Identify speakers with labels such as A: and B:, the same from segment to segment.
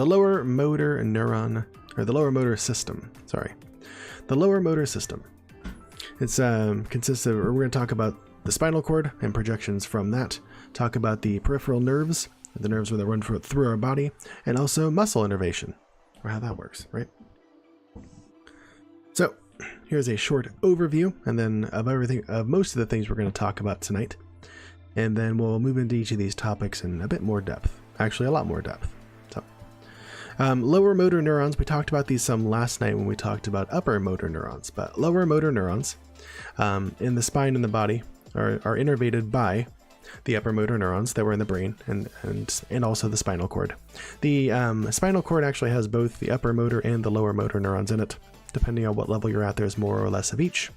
A: the lower motor neuron, or the lower motor system, sorry. The lower motor system. It's consists of, or we're going to talk about the spinal cord and projections from that, talk about the peripheral nerves, the nerves that run through our body, and also muscle innervation, or how that works, right? So here's a short overview, and then of most of the things we're going to talk about tonight, and then we'll move into each of these topics in a bit more depth, actually a lot more depth. So lower motor neurons, we talked about these some last night when we talked about upper motor neurons, but lower motor neurons in the spine and the body are innervated by the upper motor neurons that were in the brain and also the spinal cord. The spinal cord actually has both the upper motor and the lower motor neurons in it. Depending on what level you're at, there's more or less of each.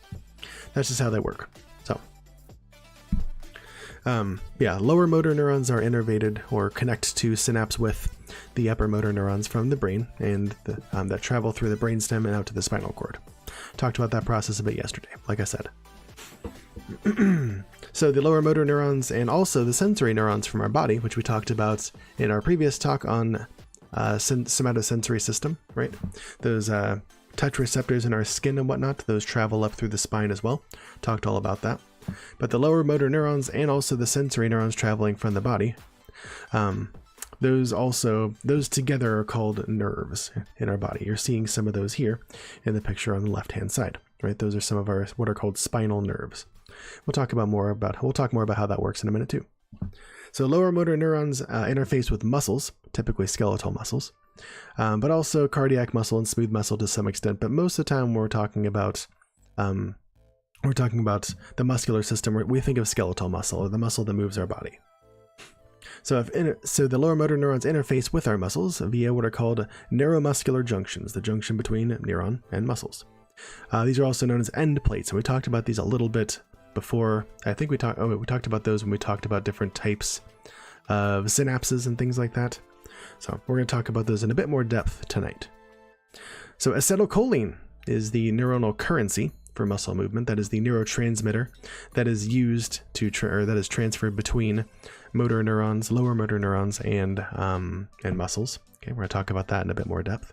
A: That's just how they work. So yeah, lower motor neurons are innervated or connect to synapse with the upper motor neurons from the brain and that travel through the brainstem and out to the spinal cord. Talked about that process a bit yesterday, like I said. So the lower motor neurons and also the sensory neurons from our body, which we talked about in our previous talk on somatosensory system, right? Those touch receptors in our skin and whatnot, those travel up through the spine as well. Talked all about that. But the lower motor neurons and also the sensory neurons traveling from the body, those together are called nerves in our body. You're seeing some of those here in the picture on the left-hand side, right? Those are some of our what are called spinal nerves. We'll talk more about how that works in a minute too. So lower motor neurons interface with muscles, typically skeletal muscles, but also cardiac muscle and smooth muscle to some extent. But most of the time we're talking about the muscular system. We think of skeletal muscle, or the muscle that moves our body. So the lower motor neurons interface with our muscles via what are called neuromuscular junctions, the junction between neuron and muscles. These are also known as end plates, and we talked about these a little bit before. I think we talked about those when we talked about different types of synapses and things like that. So we're going to talk about those in a bit more depth tonight. So acetylcholine is the neuronal currency for muscle movement. That is the neurotransmitter that is used to that is transferred between motor neurons, lower motor neurons, and muscles. Okay, we're going to talk about that in a bit more depth.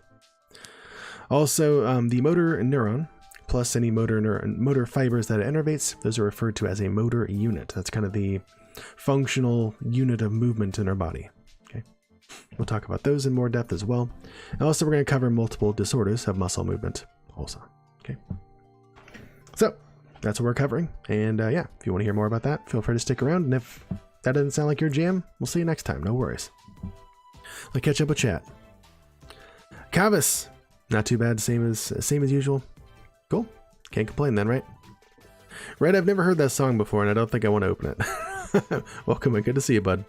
A: Also, the motor neuron plus any motor fibers that it innervates, those are referred to as a motor unit. That's kind of the functional unit of movement in our body. Okay, we'll talk about those in more depth as well. And also, we're going to cover multiple disorders of muscle movement also. Okay, so that's what we're covering. And yeah, if you want to hear more about that, feel free to stick around. And if that doesn't sound like your jam, we'll see you next time. No worries. Let's catch up with chat. Kavis, not too bad. Same as usual. Cool. Can't complain then, right? Right, I've never heard that song before, and I don't think I want to open it. Welcome, and good to see you, bud.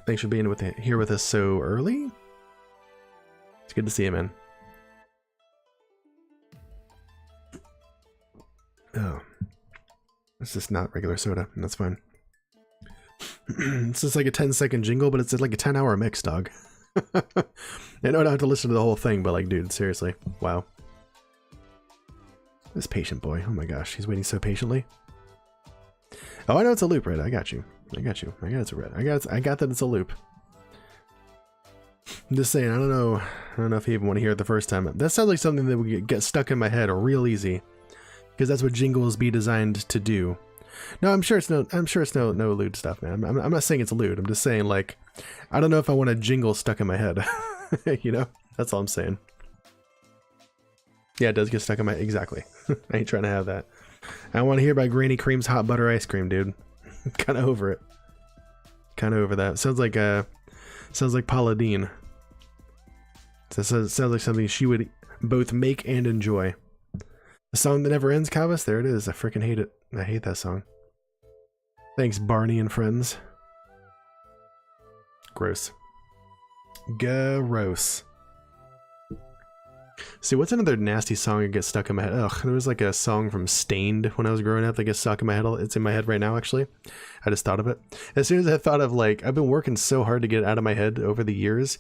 A: Thanks for being here with us so early. It's good to see you, man. Oh, it's just not regular soda. That's fine. It's just like a 10-second jingle, but it's like a 10-hour mix, dog. I know I don't have to listen to the whole thing, but like, dude, seriously, wow. This patient boy, oh my gosh, he's waiting so patiently. Oh, I know it's a loop, right? I got you. I got it's a red. I got that it's a loop. I'm just saying, I don't know if you even want to hear it the first time. That sounds like something that would get stuck in my head real easy, because that's what jingles be designed to do. No, I'm sure it's no lewd stuff, man. I'm not saying it's lewd. I'm just saying, like, I don't know if I want a jingle stuck in my head. You know, that's all I'm saying. Yeah, it does get stuck in my... Exactly. I ain't trying to have that. I want to hear about Granny Cream's hot butter ice cream, dude. Kind of over it. Kind of over that. Sounds like Paula Deen. Sounds like something she would both make and enjoy. The song that never ends, Kavis? There it is. I freaking hate it. I hate that song. Thanks, Barney and friends. Gross. Gross. See, what's another nasty song that gets stuck in my head? Ugh, there was like a song from Stained when I was growing up that gets stuck in my head. It's in my head right now, actually. I just thought of it. As soon as I thought of, like, I've been working so hard to get it out of my head over the years.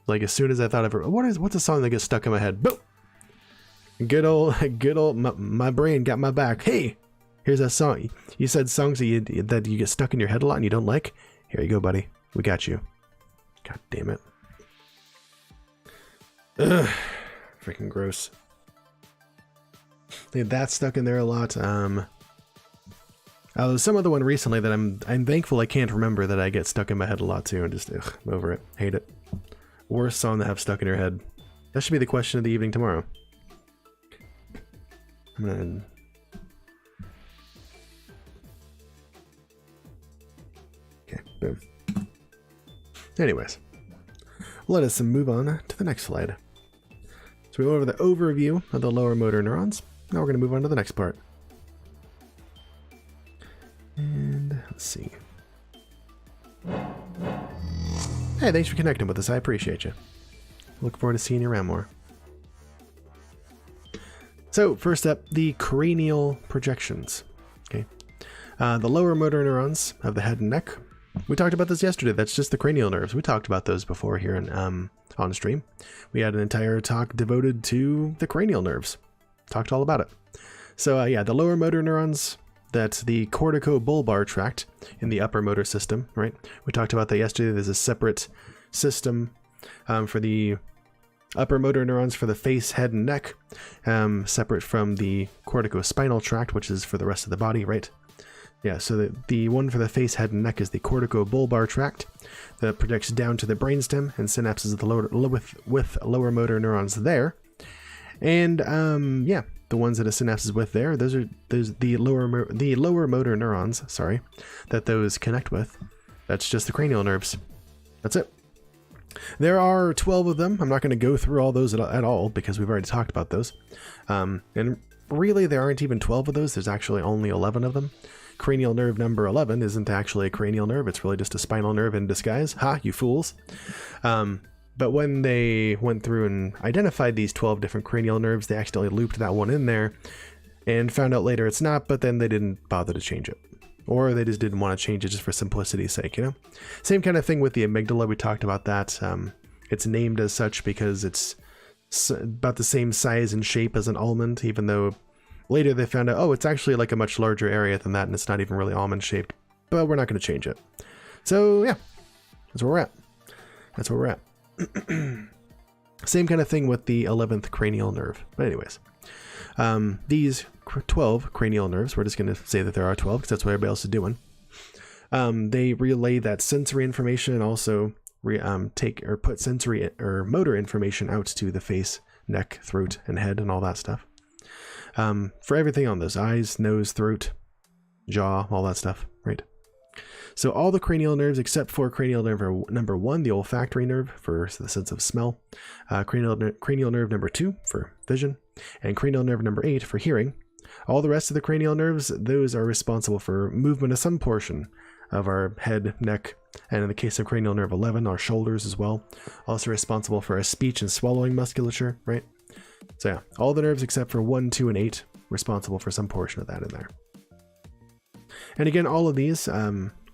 A: Like, as soon as I thought of it, what's a song that gets stuck in my head? Boom! Good old, my brain got my back. Hey, here's that song. You said songs that you get stuck in your head a lot and you don't like? Here you go, buddy. We got you. God damn it. Ugh, freaking gross. That's stuck in there a lot. Some other one recently that I'm thankful I can't remember that I get stuck in my head a lot too, and just ugh, I'm over it. Hate it. Worst song to have stuck in your head. That should be the question of the evening tomorrow. I'm gonna. Okay, boom. Anyways, let us move on to the next slide. So we went over the overview of the lower motor neurons. Now we're going to move on to the next part. And let's see. Hey, thanks for connecting with us. I appreciate you. Look forward to seeing you around more. So first up, the cranial projections. Okay, the lower motor neurons of the head and neck. We talked about this yesterday. That's just the cranial nerves. We talked about those before here in, on stream. We had an entire talk devoted to the cranial nerves. Talked all about it. So yeah, the lower motor neurons, that's the corticobulbar tract in the upper motor system, right? We talked about that yesterday. There's a separate system for the upper motor neurons for the face, head, and neck, separate from the corticospinal tract, which is for the rest of the body, right? Yeah, so the one for the face, head, and neck is the corticobulbar tract that projects down to the brainstem and synapses of the lower, with lower motor neurons there. And yeah, the ones that a synapse is with there, those the lower motor neurons, sorry, that those connect with. That's just the cranial nerves. That's it. There are 12 of them. I'm not going to go through all those at all because we've already talked about those. And really, there aren't even 12 of those. There's actually only 11 of them. Cranial nerve number 11 isn't actually a cranial nerve. It's really just a spinal nerve in disguise. Ha, you fools. But when they went through and identified these 12 different cranial nerves, they accidentally looped that one in there and found out later it's not, but then they didn't bother to change it. Or they just didn't want to change it just for simplicity's sake, you know? Same kind of thing with the amygdala. We talked about that. It's named as such because it's about the same size and shape as an almond, even though later they found out, oh, it's actually like a much larger area than that, and it's not even really almond shaped, but we're not going to change it. So yeah, that's where we're at. That's where we're at. Same kind of thing with the 11th cranial nerve. But anyways, these 12 cranial nerves, we're just going to say that there are 12 because that's what everybody else is doing. They relay that sensory information and also take or put sensory or motor information out to the face, neck, throat, and head and all that stuff. For everything on those: eyes, nose, throat, jaw, all that stuff, right? So all the cranial nerves except for cranial nerve number 1, the olfactory nerve for the sense of smell, cranial nerve number 2 for vision, and cranial nerve number 8 for hearing. All the rest of the cranial nerves, those are responsible for movement of some portion of our head, neck, and in the case of cranial nerve 11, our shoulders as well. Also responsible for our speech and swallowing musculature, right? So yeah, all the nerves except for 1, 2, and 8 responsible for some portion of that in there. And again, all of these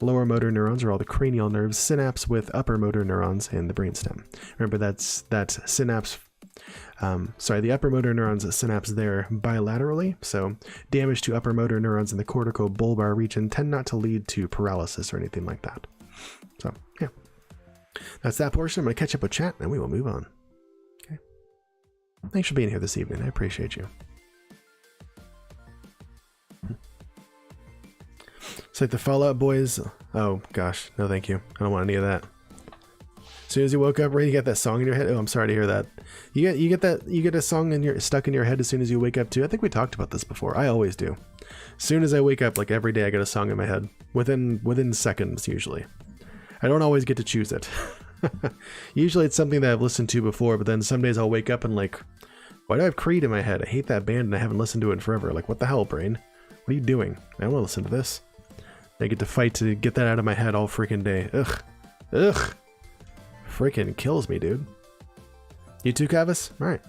A: lower motor neurons are all the cranial nerves synapse with upper motor neurons in the brainstem. Remember, that's that synapse. The upper motor neurons synapse there bilaterally, so damage to upper motor neurons in the corticobulbar region tend not to lead to paralysis or anything like that. So yeah, that's that portion. I'm going to catch up with chat and we will move on. Okay. Thanks for being here this evening. I appreciate you. It's like the Fallout Boys. Oh gosh, no thank you. I don't want any of that. As soon as you woke up, Ray, you got that song in your head. Oh, I'm sorry to hear that. You get a song stuck in your head as soon as you wake up too. I think we talked about this before. I always do. As soon as I wake up, like every day, I get a song in my head within seconds usually. I don't always get to choose it. Usually it's something that I've listened to before, but then some days I'll wake up and like, why do I have Creed in my head? I hate that band and I haven't listened to it in forever. Like, what the hell, brain? What are you doing? I don't want to listen to this. I get to fight to get that out of my head all freaking day. Ugh. Ugh. Freaking kills me, dude. You too, Kavis? Alright.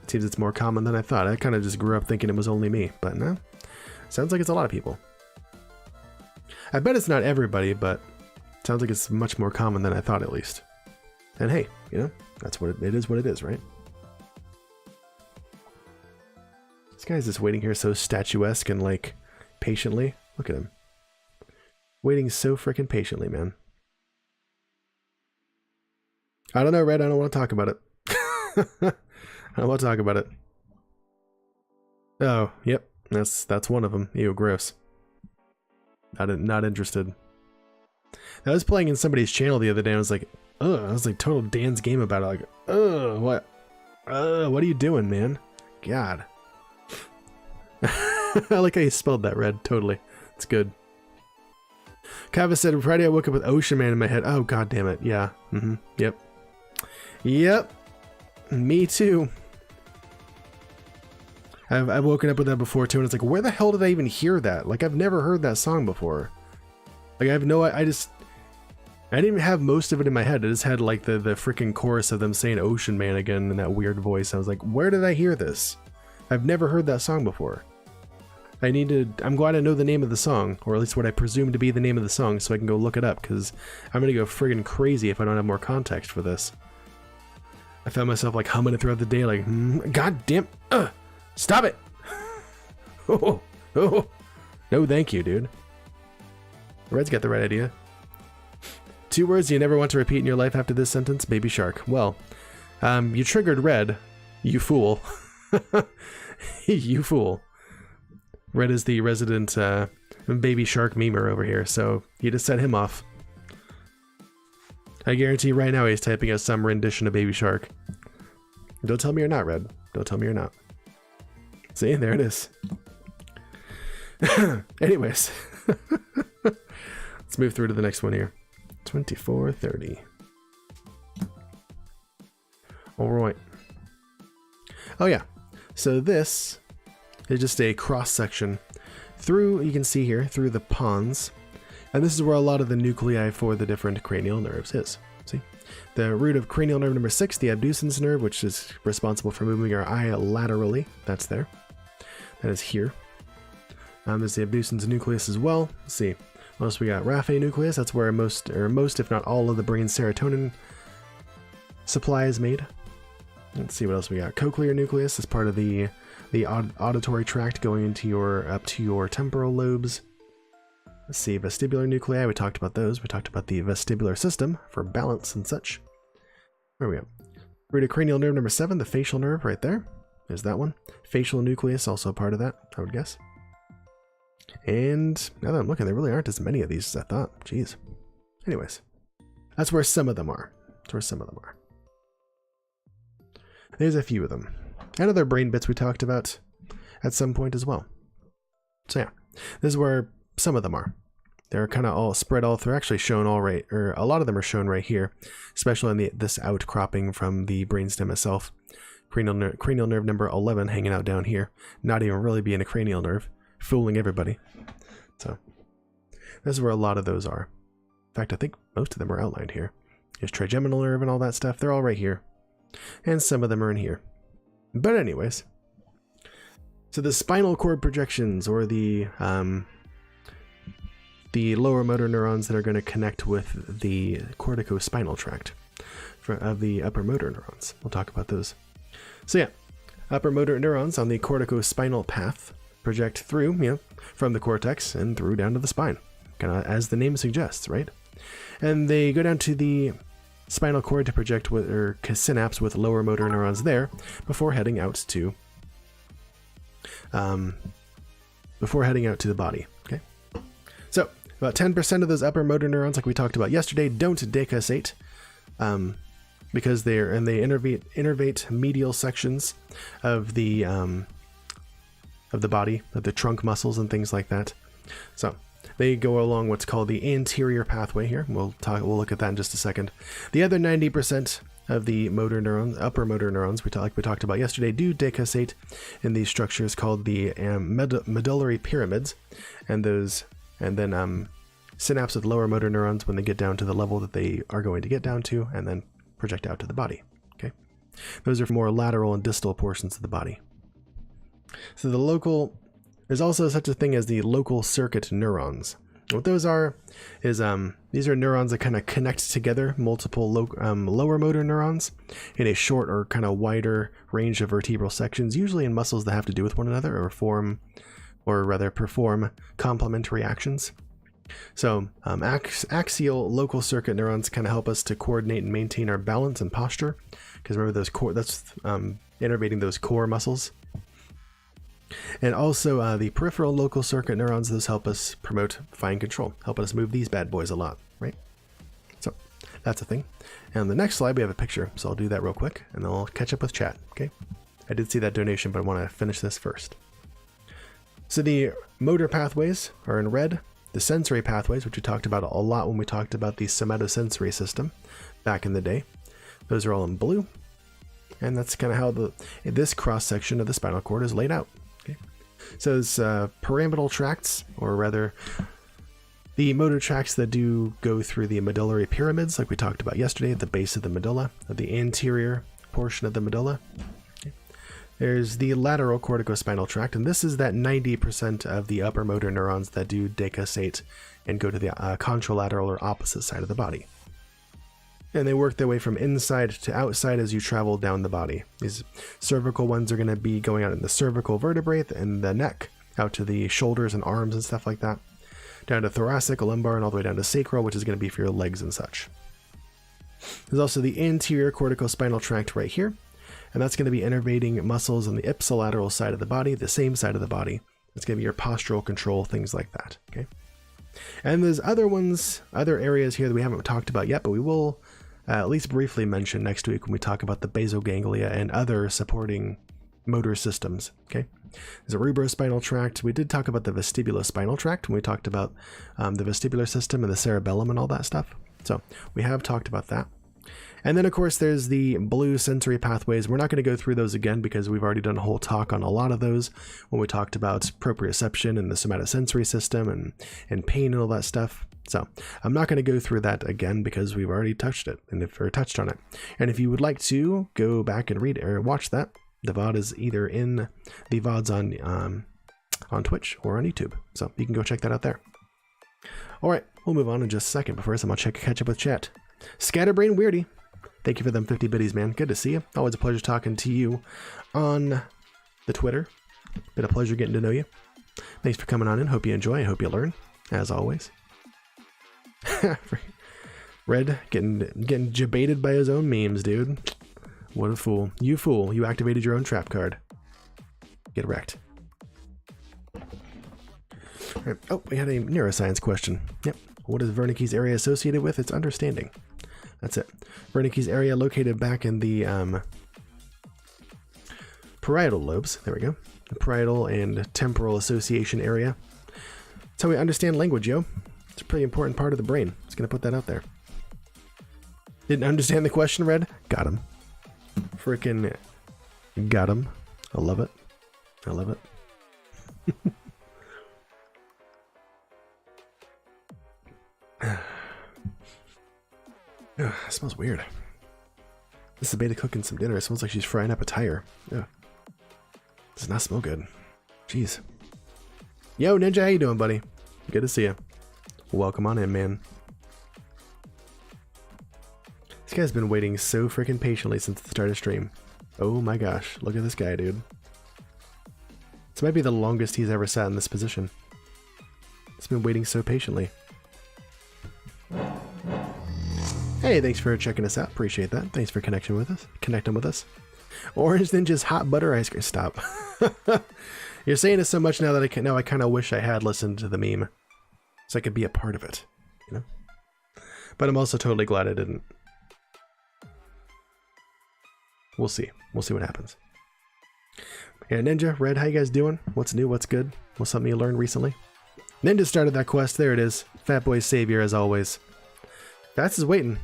A: Seems it's more common than I thought. I kind of just grew up thinking it was only me, but no. Sounds like it's a lot of people. I bet it's not everybody, but it sounds like it's much more common than I thought, at least. And hey, you know, that's what it is what it is, right? This guy's just waiting here so statuesque and like patiently. Look at him. Waiting so freaking patiently, man. I don't know, Red. I don't want to talk about it. I want to talk about it. Oh, yep. That's one of them. Ew, gross. Not interested. I was playing in somebody's channel the other day and I was like, ugh, I was like total Dan's game about it. Like, ugh, what are you doing, man? God. I like how you spelled that, Red. Totally. It's good. Kava said, Friday I woke up with Ocean Man in my head. Oh, god damn it. Yeah. Yep. Yep. Me too. I've woken up with that before too, and it's like, where the hell did I even hear that? Like, I've never heard that song before. Like, I didn't even have most of it in my head. I just had like the freaking chorus of them saying Ocean Man again in that weird voice. I was like, where did I hear this? I've never heard that song before. I'm glad I know the name of the song, or at least what I presume to be the name of the song, so I can go look it up, because I'm gonna go friggin' crazy if I don't have more context for this. I found myself like humming it throughout the day, like, god damn, stop it! Oh, no thank you, dude. Red's got the right idea. 2 words you never want to repeat in your life after this sentence, baby shark. Well, you triggered Red, you fool. You fool. Red is the resident baby shark memer over here, so you just set him off. I guarantee right now he's typing out some rendition of Baby Shark. Don't tell me you're not, Red. Don't tell me you're not. See, there it is. Anyways. Let's move through to the next one here. 2430. Alright. Oh yeah. So this is just a cross section through, you can see here, through the pons. And this is where a lot of the nuclei for the different cranial nerves is. See? The root of cranial nerve number 6, the abducens nerve, which is responsible for moving our eye laterally. That's there. That is here. There's the abducens nucleus as well. Let's see. What else we got? Raphe nucleus. That's where most, if not all, of the brain's serotonin supply is made. Let's see what else we got. Cochlear nucleus is part of the auditory tract going into up to your temporal lobes. Let's see, vestibular nuclei, we talked about those. We talked about the vestibular system for balance and such. Where are we at? Root of cranial nerve number 7, the facial nerve right there. There's that one. Facial nucleus, also a part of that, I would guess. And now that I'm looking, there really aren't as many of these as I thought. Jeez. Anyways, that's where some of them are. That's where some of them are. There's a few of them. And other brain bits we talked about at some point as well. So yeah, this is where some of them are. They're kind of all spread all through, actually shown all right, or a lot of them are shown right here, especially in this outcropping from the brainstem itself. Cranial nerve number 11 hanging out down here, not even really being a cranial nerve, fooling everybody. So this is where a lot of those are. In fact, I think most of them are outlined here. There's trigeminal nerve and all that stuff. They're all right here. And some of them are in here. But anyways, so the spinal cord projections, or the lower motor neurons that are going to connect with the corticospinal tract of the upper motor neurons. We'll talk about those. So yeah, upper motor neurons on the corticospinal path project through, from the cortex and through down to the spine, kind of as the name suggests, right? And they go down to the spinal cord to project with, or synapse with lower motor neurons there before heading out to the body. Okay, so about 10% of those upper motor neurons, like we talked about yesterday, don't decussate, because they innervate medial sections of the body, of the trunk muscles and things like that. So they go along what's called the anterior pathway here. We'll look at that in just a second. The other 90% of the motor neurons, upper motor neurons, like we talked about yesterday, do decussate in these structures called the medullary pyramids, and then synapse with lower motor neurons when they get down to the level that they are going to get down to, and then project out to the body. Okay, those are more lateral and distal portions of the body. So there's also such a thing as the local circuit neurons. What those are is these are neurons that kind of connect together multiple lower motor neurons in a short or kind of wider range of vertebral sections, usually in muscles that have to do with one another or perform complementary actions. So axial local circuit neurons kind of help us to coordinate and maintain our balance and posture, because remember those core, that's innervating those core muscles. And also the peripheral local circuit neurons, those help us promote fine control, helping us move these bad boys a lot, right? So that's a thing. And on the next slide, we have a picture. So I'll do that real quick and then I'll catch up with chat, okay? I did see that donation, but I want to finish this first. So the motor pathways are in red. The sensory pathways, which we talked about a lot when we talked about the somatosensory system back in the day, those are all in blue. And that's kind of how this cross section of the spinal cord is laid out. Okay. So it's pyramidal tracts, or rather the motor tracts that do go through the medullary pyramids, like we talked about yesterday at the base of the medulla, of the anterior portion of the medulla. Okay. There's the lateral corticospinal tract, and this is that 90% of the upper motor neurons that do decussate and go to the contralateral or opposite side of the body. And they work their way from inside to outside as you travel down the body. These cervical ones are going to be going out in the cervical vertebrae and the neck, out to the shoulders and arms and stuff like that, down to thoracic, lumbar, and all the way down to sacral, which is going to be for your legs and such. There's also the anterior corticospinal tract right here, and that's going to be innervating muscles on the ipsilateral side of the body, the same side of the body. It's going to be your postural control, things like that. Okay. And there's other ones, other areas here that we haven't talked about yet, but we will at least briefly mention next week when we talk about the basal ganglia and other supporting motor systems. Okay, there's a cerebrospinal tract. We did talk about the vestibulospinal tract when we talked about the vestibular system and the cerebellum and all that stuff. So we have talked about that. And then of course there's the blue sensory pathways. We're not going to go through those again because we've already done a whole talk on a lot of those when we talked about proprioception and the somatosensory system and pain and all that stuff. So I'm not going to go through that again because we've already touched it or touched on it. And if you would like to go back and read or watch that, the VOD is either in the VODs on Twitch or on YouTube. So you can go check that out there. All right, we'll move on in just a second. But first, I'm going to catch up with chat. Scatterbrain Weirdy, thank you for them 50 biddies, man. Good to see you. Always a pleasure talking to you on the Twitter. Been a pleasure getting to know you. Thanks for coming on in. Hope you enjoy. I hope you learn, as always. Red getting debated by his own memes, dude. What a fool. You fool. You activated your own trap card. Get wrecked. All right. Oh, we had a neuroscience question. Yep. What is Wernicke's area associated with? It's understanding. That's it. Wernicke's area located back in the parietal lobes. There we go. The parietal and temporal association area. That's how we understand language, yo. It's a pretty important part of the brain. Just gonna put that out there. Didn't understand the question, Red? Got him. Frickin' got him. I love it. I love it. Ugh, it smells weird. This is Beta cooking some dinner. It smells like she's frying up a tire. Ugh. Does not smell good. Jeez. Yo, Ninja, how you doing, buddy? Good to see you. Welcome on in, man. This guy's been waiting so freaking patiently since the start of stream. Oh my gosh, look at this guy, dude. This might be the longest he's ever sat in this position. He's been waiting so patiently. Hey, thanks for checking us out. Appreciate that. Thanks for connecting with us. Orange Ninja's hot butter ice cream. Stop. You're saying it so much now that I kind of wish I had listened to the meme, so I could be a part of it, you know. But I'm also totally glad I didn't. We'll see. We'll see what happens. Yeah, Ninja, Red, how you guys doing? What's new? What's good? What's something you learned recently? Ninja started that quest. There it is. Fat Boy's savior, as always. Fats is waiting.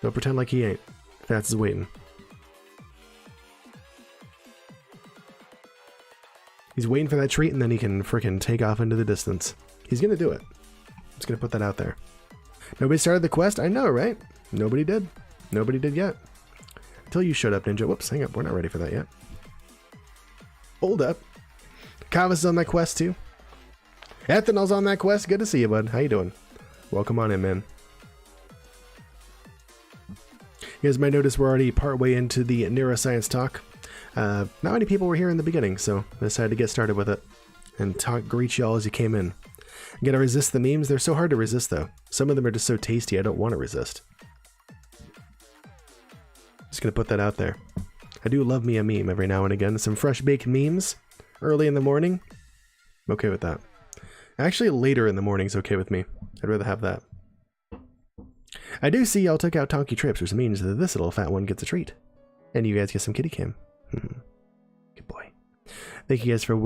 A: Don't pretend like he ain't. Fats is waiting. He's waiting for that treat, and then he can frickin' take off into the distance. He's gonna do it. I'm just gonna put that out there. Nobody started the quest? I know, right? Nobody did. Nobody did yet. Until you showed up, Ninja. Whoops, hang up. We're not ready for that yet. Hold up. Kavas is on that quest, too. Ethanol's on that quest. Good to see you, bud. How you doing? Welcome on in, man. You guys might notice we're already partway into the neuroscience talk. Not many people were here in the beginning, so I decided to get started with it and greet y'all as you came in. I'm gonna resist the memes. They're so hard to resist, though. Some of them are just so tasty, I don't want to resist. Just gonna put that out there. I do love me a meme every now and again. Some fresh baked memes early in the morning. I'm okay with that. Actually, later in the morning is okay with me. I'd rather have that. I do see y'all took out Tonky Trips, which means that this little fat one gets a treat. And you guys get some kitty cam. Good boy. Thank you guys for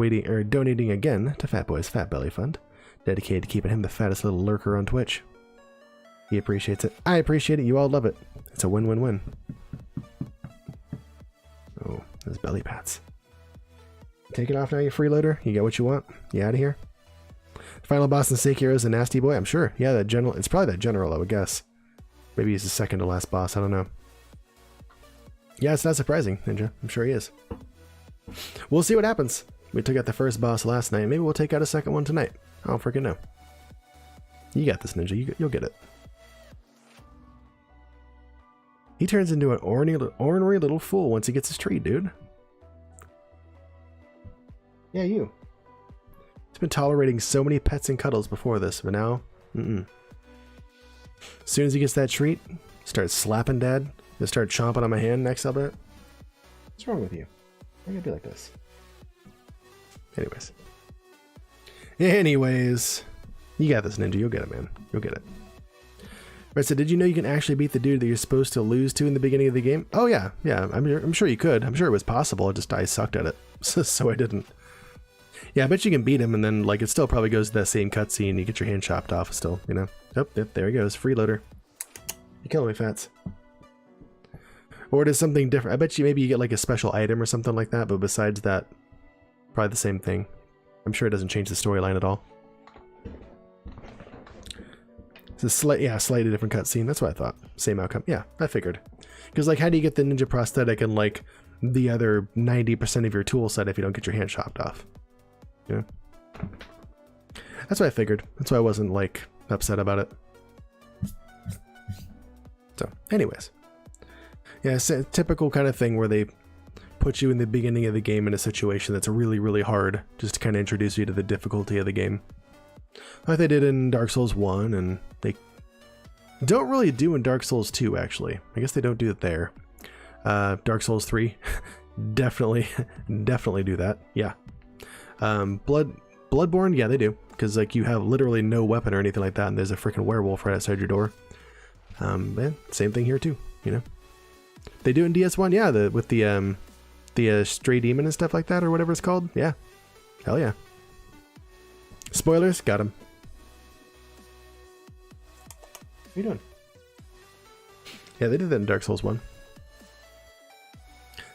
A: donating again to Fat Boy's Fat Belly Fund, dedicated to keeping him the fattest little lurker on Twitch. He appreciates it. I appreciate it. You all love it. It's a win-win-win. Oh, those belly pats. Take it off now, you freeloader. You get what you want. You out of here. Final boss in Sekiro is a nasty boy, I'm sure. Yeah, that general. It's probably that general, I would guess. Maybe he's the second to last boss. I don't know. Yeah, it's not surprising, Ninja. I'm sure he is. We'll see what happens. We took out the first boss last night. Maybe we'll take out a second one tonight. I don't freaking know. You got this, Ninja. You'll get it. He turns into an ornery little fool once he gets his tree, dude. Yeah, you. He's been tolerating so many pets and cuddles before this, but now, As soon as he gets that treat, starts slapping Dad. He'll start chomping on my hand next, I'll bet. What's wrong with you? Why you gotta be like this? Anyways. You got this, Ninja. You'll get it, man. You'll get it. Right, so did you know you can actually beat the dude that you're supposed to lose to in the beginning of the game? Oh, yeah. Yeah, I'm sure you could. I'm sure it was possible. I sucked at it. So I didn't. Yeah, I bet you can beat him, and then, like, it still probably goes to that same cutscene. You get your hand chopped off still, you know? Yep, there he goes. Freeloader. You're killing me, Fats. Or it is something different. I bet you maybe you get, like, a special item or something like that, but besides that, probably the same thing. I'm sure it doesn't change the storyline at all. It's a slightly different cutscene. That's what I thought. Same outcome. Yeah, I figured. Because, like, how do you get the ninja prosthetic and, like, the other 90% of your tool set if you don't get your hand chopped off? Yeah. That's what I figured. That's why I wasn't, like, upset about it. So, anyways. Yeah, it's a typical kind of thing where they put you in the beginning of the game in a situation that's really, really hard, just to kind of introduce you to the difficulty of the game. Like they did in Dark Souls 1, and they don't really do in Dark Souls 2, actually. I guess they don't do it there. Dark Souls 3, definitely do that. Yeah. Bloodborne, yeah, they do. Because, like, you have literally no weapon or anything like that, and there's a freaking werewolf right outside your door. Man, same thing here, too, you know? They do in DS1, yeah, with the stray demon and stuff like that, or whatever it's called. Yeah. Hell yeah. Spoilers, got him. What are you doing? Yeah, they did that in Dark Souls 1.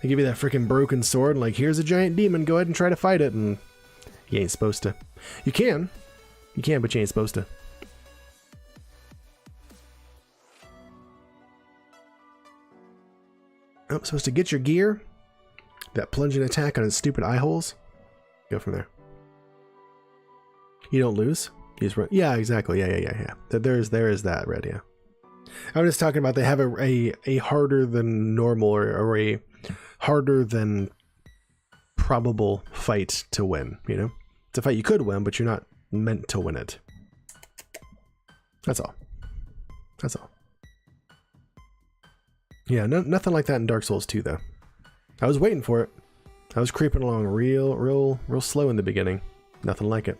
A: They give you that freaking broken sword, and like, here's a giant demon, go ahead and try to fight it, and you ain't supposed to. You can, but you ain't supposed to. Oh, supposed to get your gear, that plunging attack on his stupid eye holes, go from there. You don't lose. You just run. Yeah, exactly. Yeah. There is that, Red. Yeah. I'm just talking about they have a harder than normal or a harder than probable fight to win. You know, it's a fight you could win, but you're not meant to win it. That's all. That's all. Yeah, nothing like that in Dark Souls 2 though. I was waiting for it. I was creeping along real slow in the beginning. Nothing like it.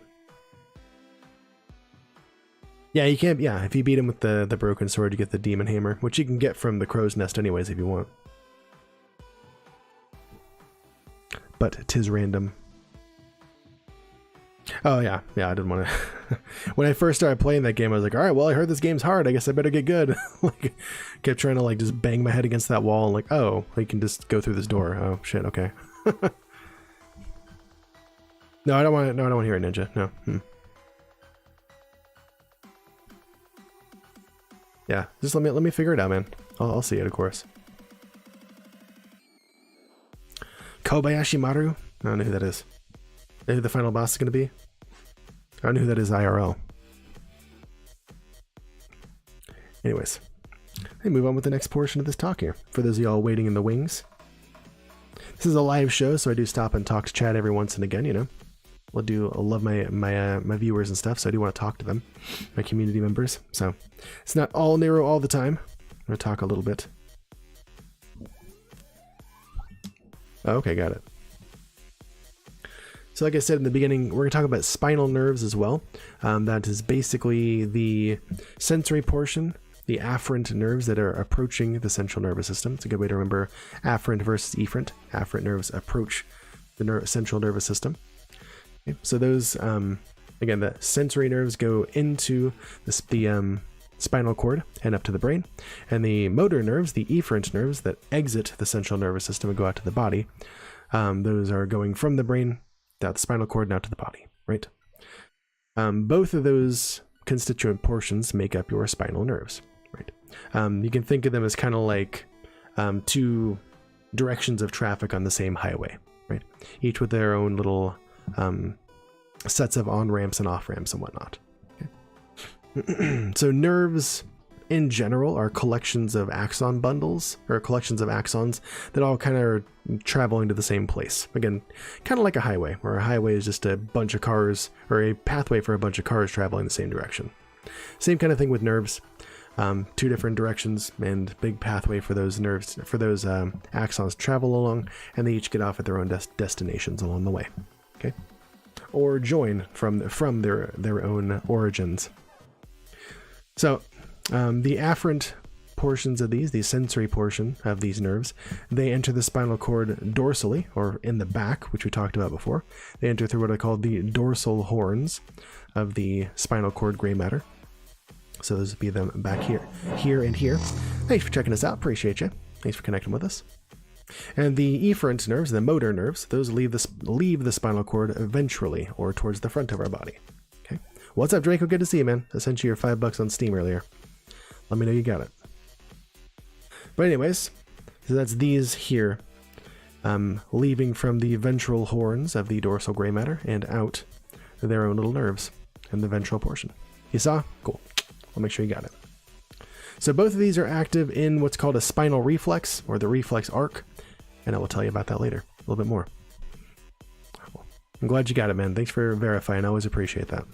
A: Yeah, you can't. Yeah, if you beat him with the broken sword, you get the demon hammer, which you can get from the crow's nest anyways if you want. But 'tis random. Oh yeah, I didn't want to. When I first started playing that game, I was like, all right, well, I heard this game's hard. I guess I better get good. Like, kept trying to like just bang my head against that wall, and like, oh, you can just go through this door. Oh shit, okay. No, I don't want to. No, I don't want to hear it, Ninja. No. Yeah, just let me figure it out, man. I'll see it, of course. Kobayashi Maru? I don't know who that is. Know who the final boss is going to be? I don't know who that is IRL. Anyways, let me move on with the next portion of this talk here. For those of y'all waiting in the wings. This is a live show, so I do stop and talk to chat every once and again, you know. I love my viewers and stuff, so I do want to talk to them, my community members. So it's not all Nero all the time. I'm going to talk a little bit. Okay, got it. So like I said in the beginning, we're going to talk about spinal nerves as well. That is basically the sensory portion, the afferent nerves that are approaching the central nervous system. It's a good way to remember afferent versus efferent. Afferent nerves approach the central nervous system. Okay, so those, again, the sensory nerves go into the spinal cord and up to the brain. And the motor nerves, the efferent nerves that exit the central nervous system and go out to the body, those are going from the brain down the spinal cord and out to the body, right? Both of those constituent portions make up your spinal nerves, right? You can think of them as kind of like two directions of traffic on the same highway, right? Each with their own little sets of on-ramps and off-ramps and whatnot. Okay. So nerves in general are collections of axon bundles, or collections of axons that all kind of are traveling to the same place. Again, kind of like a highway, where a highway is just a bunch of cars, or a pathway for a bunch of cars traveling the same direction. Same kind of thing with nerves. Two different directions and big pathway for those nerves, for those axons to travel along, and they each get off at their own destinations along the way. Okay, or join from their own origins. So the afferent portions of the sensory portion of these nerves, they enter the spinal cord dorsally, or in the back, which we talked about before. They enter through what I call the dorsal horns of the spinal cord gray matter. So those would be them back here, and here. Thanks for checking us out. Appreciate you. Thanks for connecting with us. And the efferent nerves, the motor nerves, those leave the spinal cord ventrally, or towards the front of our body. Okay. What's up, Draco? Good to see you, man. I sent you your $5 on Steam earlier. Let me know you got it. But anyways, so that's these here, leaving from the ventral horns of the dorsal gray matter and out their own little nerves in the ventral portion. You saw? Cool. I'll make sure you got it. So both of these are active in what's called a spinal reflex, or the reflex arc, and I will tell you about that later, a little bit more. I'm glad you got it, man. Thanks for verifying. I always appreciate that.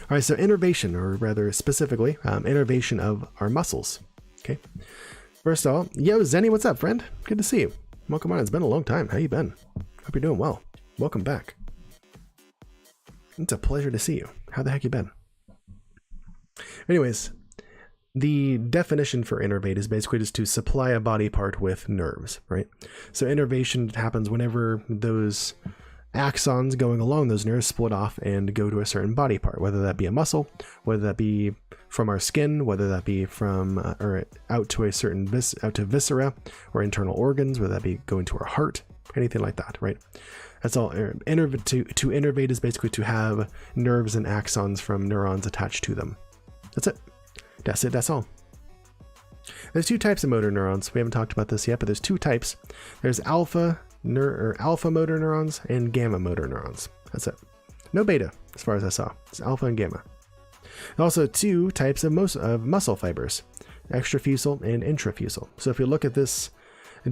A: All right, so innervation, or rather specifically, innervation of our muscles. Okay. First of all, yo, Zenny, what's up, friend? Good to see you. Welcome on. It's been a long time. How you been? Hope you're doing well. Welcome back. It's a pleasure to see you. How the heck you been? Anyways, the definition for innervate is basically just to supply a body part with nerves, right? So innervation happens whenever those axons going along those nerves split off and go to a certain body part, whether that be a muscle, whether that be from our skin, whether that be from or out to a certain out to viscera or internal organs, whether that be going to our heart, anything like that, right? That's all. To innervate is basically to have nerves and axons from neurons attached to them. That's it. That's it. That's all. There's two types of motor neurons. We haven't talked about this yet, but there's two types. There's alpha motor neurons and gamma motor neurons. That's it. No beta, as far as I saw. It's alpha and gamma. Also, two types of muscle fibers, extrafusal and intrafusal. So if you look at this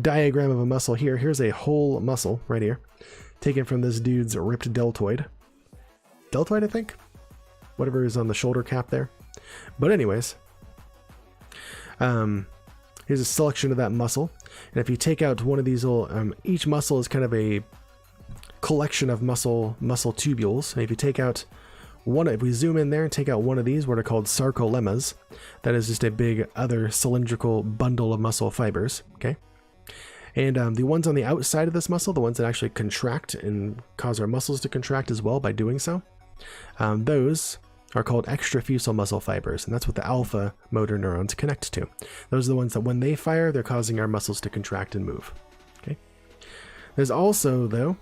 A: diagram of a muscle here, here's a whole muscle right here, taken from this dude's ripped deltoid. Deltoid, I think? Whatever is on the shoulder cap there. But anyways, here's a selection of that muscle. And if you take out one of these little, each muscle is kind of a collection of muscle tubules. And if you take out one, if we zoom in there and take out one of these, what are called sarcolemmas, that is just a big other cylindrical bundle of muscle fibers, okay? And the ones on the outside of this muscle, the ones that actually contract and cause our muscles to contract as well by doing so, those are called extrafusal muscle fibers, and that's what the alpha motor neurons connect to. Those are the ones that when they fire, they're causing our muscles to contract and move. Okay. There's also, though,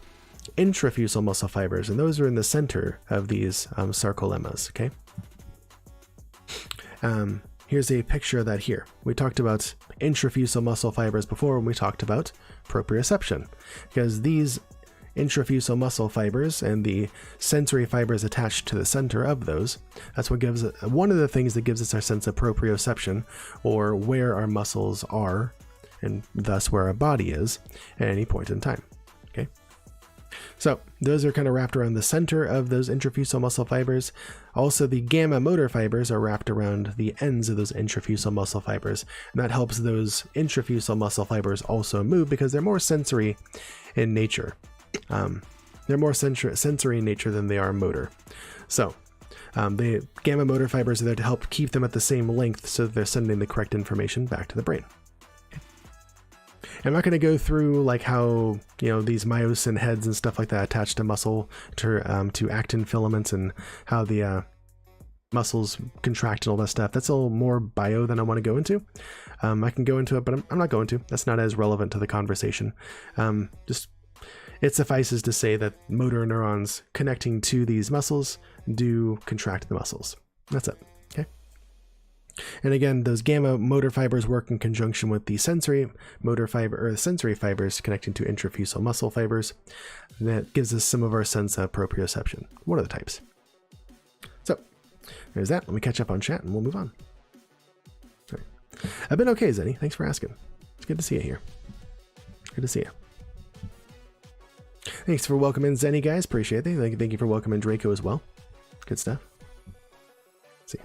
A: intrafusal muscle fibers, and those are in the center of these sarcolemmas. Okay. Here's a picture of that here. We talked about intrafusal muscle fibers before when we talked about proprioception, because these intrafusal muscle fibers and the sensory fibers attached to the center of those, that's what gives one of the things that gives us our sense of proprioception, or where our muscles are and thus where our body is at any point in time. Okay. So those are kind of wrapped around the center of those intrafusal muscle fibers. Also, the gamma motor fibers are wrapped around the ends of those intrafusal muscle fibers. And that helps those intrafusal muscle fibers also move because they're more sensory in nature. They're more sensory in nature than they are motor. So the gamma motor fibers are there to help keep them at the same length so that they're sending the correct information back to the brain. I'm not going to go through like how, you know, these myosin heads and stuff like that attach to muscle to actin filaments and how the muscles contract and all that stuff. That's a little more bio than I want to go into. I can go into it, but I'm not going to. That's not as relevant to the conversation. Just it suffices to say that motor neurons connecting to these muscles do contract the muscles. That's it. Okay. And again, those gamma motor fibers work in conjunction with the sensory motor fiber or the sensory fibers connecting to intrafusal muscle fibers. And that gives us some of our sense of proprioception. One of the types. So there's that. Let me catch up on chat and we'll move on. All right. I've been okay, Zenny. Thanks for asking. It's good to see you here. Good to see you. Thanks for welcoming Zenny, guys. Appreciate it. Thank you for welcoming Draco as well. Good stuff. Let's see.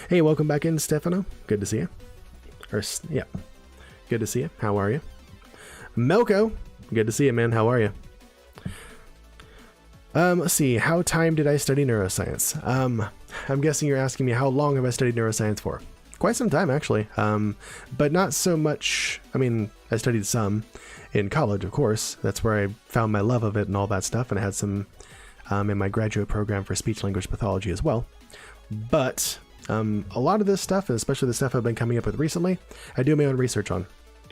A: Hey, welcome back in, Stefano. Good to see you. Yeah. Good to see you. How are you? Melko. Good to see you, man. How are you? Let's see. How time did I study neuroscience? I'm guessing you're asking me how long have I studied neuroscience for? Quite some time, actually. But not so much. I mean, I studied some in college, of course. That's where I found my love of it and all that stuff. And I had some in my graduate program for speech language pathology as well. But a lot of this stuff, especially the stuff I've been coming up with recently, I do my own research on.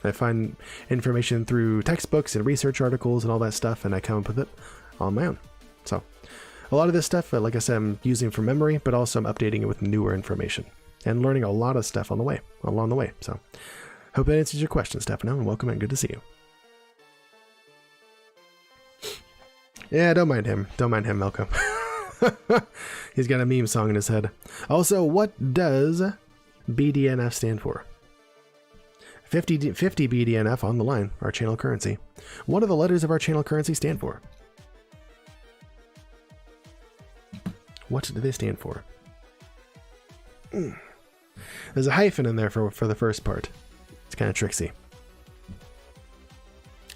A: I find information through textbooks and research articles and all that stuff, and I come up with it on my own. So a lot of this stuff, like I said, I'm using from memory, but also I'm updating it with newer information and learning a lot of stuff along the way. So hope that answers your question, Stefano, and welcome and good to see you. Yeah, don't mind him. Don't mind him, Malcolm. He's got a meme song in his head. Also, what does BDNF stand for? 50 BDNF on the line, our channel currency. What do the letters of our channel currency stand for? What do they stand for? There's a hyphen in there for the first part. It's kind of tricksy.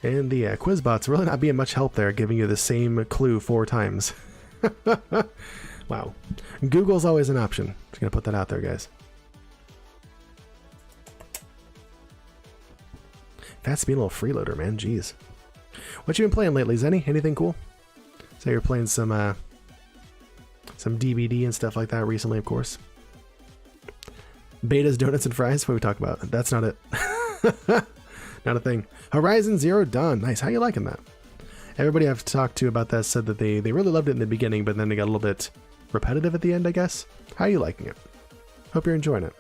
A: And the Quizbot's really not being much help there, giving you the same clue 4 times. Wow. Google's always an option. Just gonna put that out there, guys. That's being a little freeloader, man. Jeez. What you been playing lately, Zenny? Anything cool? So you're playing some DVD and stuff like that recently, of course. Betas, donuts, and fries. What we talk about? That's not it. Not a thing. Horizon Zero Dawn. Nice. How you liking that? Everybody I've talked to about that said that they really loved it in the beginning, but then they got a little bit repetitive at the end, I guess. How are you liking it? Hope you're enjoying it.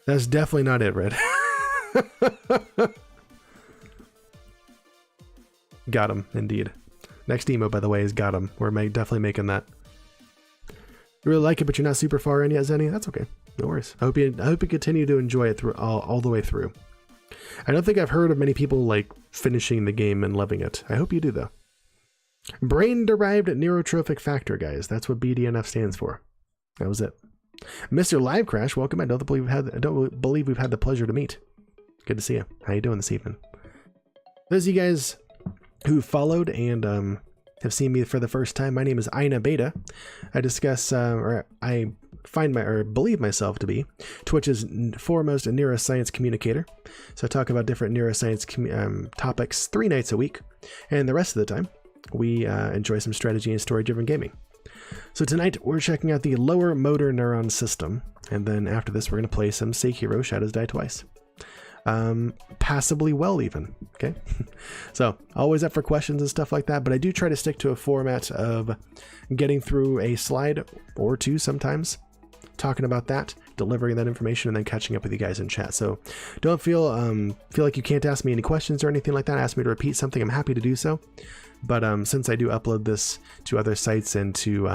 A: That's definitely not it, Red. Got him, indeed. Next emo, by the way, is Got him. We're definitely making that. You really like it, but you're not super far in yet, Zenny? That's okay. No worries. I hope you continue to enjoy it through all the way through. I don't think I've heard of many people like finishing the game and loving it. I hope you do, though. Brain-derived neurotrophic factor, guys. That's what BDNF stands for. That was it. Mr. Live Crash, welcome. I don't believe we've had the pleasure to meet. Good to see you. How you doing this evening? Those of you guys who followed and have seen me for the first time, my name is Ina Beta. I discuss, or I believe myself to be Twitch's foremost neuroscience communicator. So I talk about different neuroscience topics 3 nights a week, and the rest of the time we enjoy some strategy and story-driven gaming. So tonight we're checking out the lower motor neuron system, and then after this we're going to play some Sekiro Shadows Die Twice. Passably well even, okay? So always up for questions and stuff like that, but I do try to stick to a format of getting through a slide or 2 sometimes, talking about that, delivering that information, and then catching up with you guys in chat. So don't feel like you can't ask me any questions or anything like that. Ask me to repeat something, I'm happy to do so. But since I do upload this to other sites and to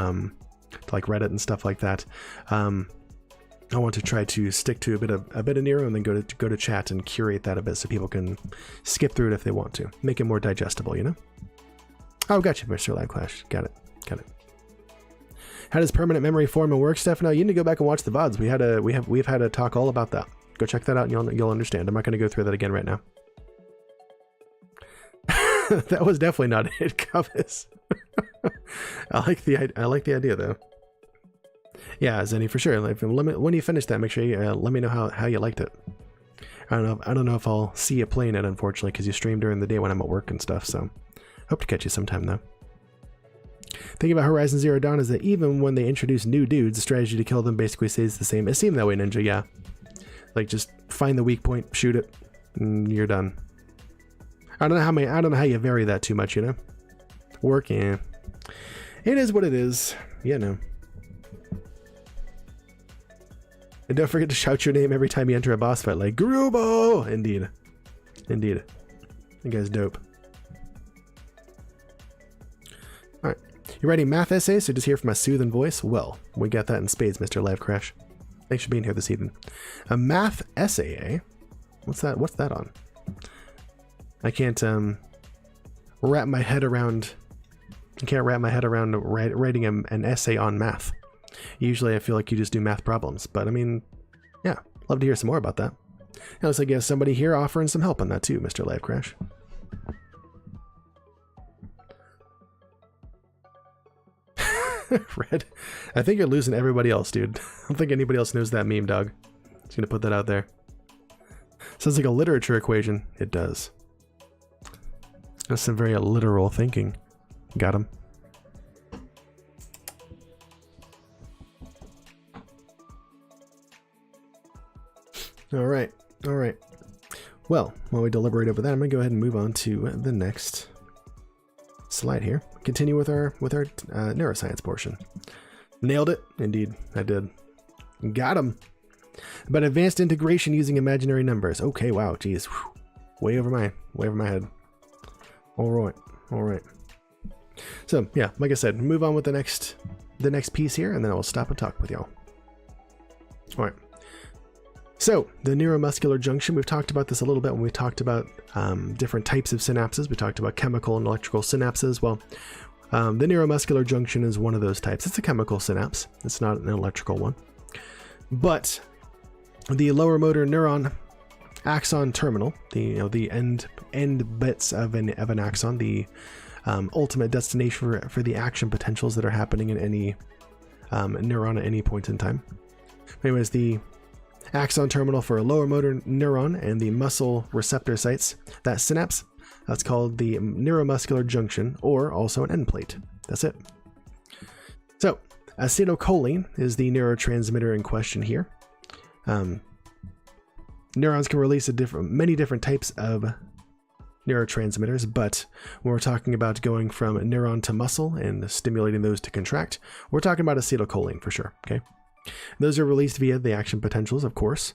A: like Reddit and stuff like that, I want to try to stick to a bit of Neuro and then go to chat and curate that a bit so people can skip through it if they want to. Make it more digestible, you know? Oh, gotcha, Mr. Live Clash. Got it. How does permanent memory form and work, Stefano? You need to go back and watch the VODs. We've had a talk all about that. Go check that out and you'll understand. I'm not going to go through that again right now. That was definitely not it, Cubis. I like the idea though. Yeah, Zenny, for sure. Like, when you finish that, make sure you let me know how you liked it. I don't know if I'll see you playing it, unfortunately, because you stream during the day when I'm at work and stuff. So hope to catch you sometime though. Thinking about Horizon Zero Dawn is that even when they introduce new dudes, the strategy to kill them basically stays the same. It seemed that way, Ninja. Yeah, like just find the weak point, shoot it, and you're done. I don't know how you vary that too much, you know. Work, yeah. It is what it is. You know. And don't forget to shout your name every time you enter a boss fight, like Grubo! Indeed. Indeed. That guy's dope. Alright. You writing math essays, so just hear from my soothing voice? Well, we got that in spades, Mr. Live Crash. Thanks for being here this evening. A math essay, eh? What's that on? I can't wrap my head around writing an essay on math. Usually I feel like you just do math problems, but I mean, yeah, love to hear some more about that. It looks like you have somebody here offering some help on that too, Mr. Live Crash. Red, I think you're losing everybody else, dude. I don't think anybody else knows that meme, dog. Just gonna put that out there. Sounds like a literature equation. It does. That's some very literal thinking. Got him. All right. Well, while we deliberate over that, I'm gonna go ahead and move on to the next slide here. Continue with our neuroscience portion. Nailed it. Indeed, I did. Got him. About advanced integration using imaginary numbers. Okay, wow, geez. Whew. Way over my head. All right. So yeah, like I said, move on with the next piece here, and then I will stop and talk with y'all. All right. So the neuromuscular junction, we've talked about this a little bit when we talked about different types of synapses. We talked about chemical and electrical synapses. Well, the neuromuscular junction is one of those types. It's a chemical synapse. It's not an electrical one. But the lower motor neuron axon terminal, the end bits of an axon, the ultimate destination for the action potentials that are happening in any neuron at any point in time. Anyways, the axon terminal for a lower motor neuron and the muscle receptor sites, that synapse, that's called the neuromuscular junction, or also an end plate. That's it. So acetylcholine is the neurotransmitter in question here. Neurons can release many different types of neurotransmitters, but when we're talking about going from neuron to muscle and stimulating those to contract, we're talking about acetylcholine for sure. Okay. Those are released via the action potentials, of course,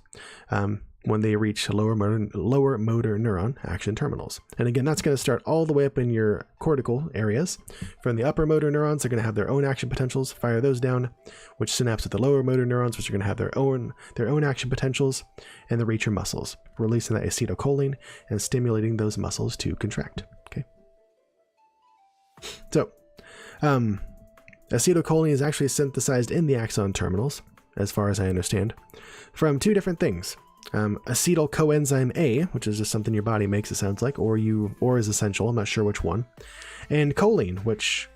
A: when they reach lower motor neuron action terminals. And again, that's going to start all the way up in your cortical areas. From the upper motor neurons, they're going to have their own action potentials, fire those down, which synapse with the lower motor neurons, which are going to have their own action potentials, and they reach your muscles, releasing that acetylcholine and stimulating those muscles to contract. Okay. So, acetylcholine is actually synthesized in the axon terminals, as far as I understand, from two different things. Acetyl coenzyme A, which is just something your body makes, it sounds like, or is essential. I'm not sure which one. And choline, which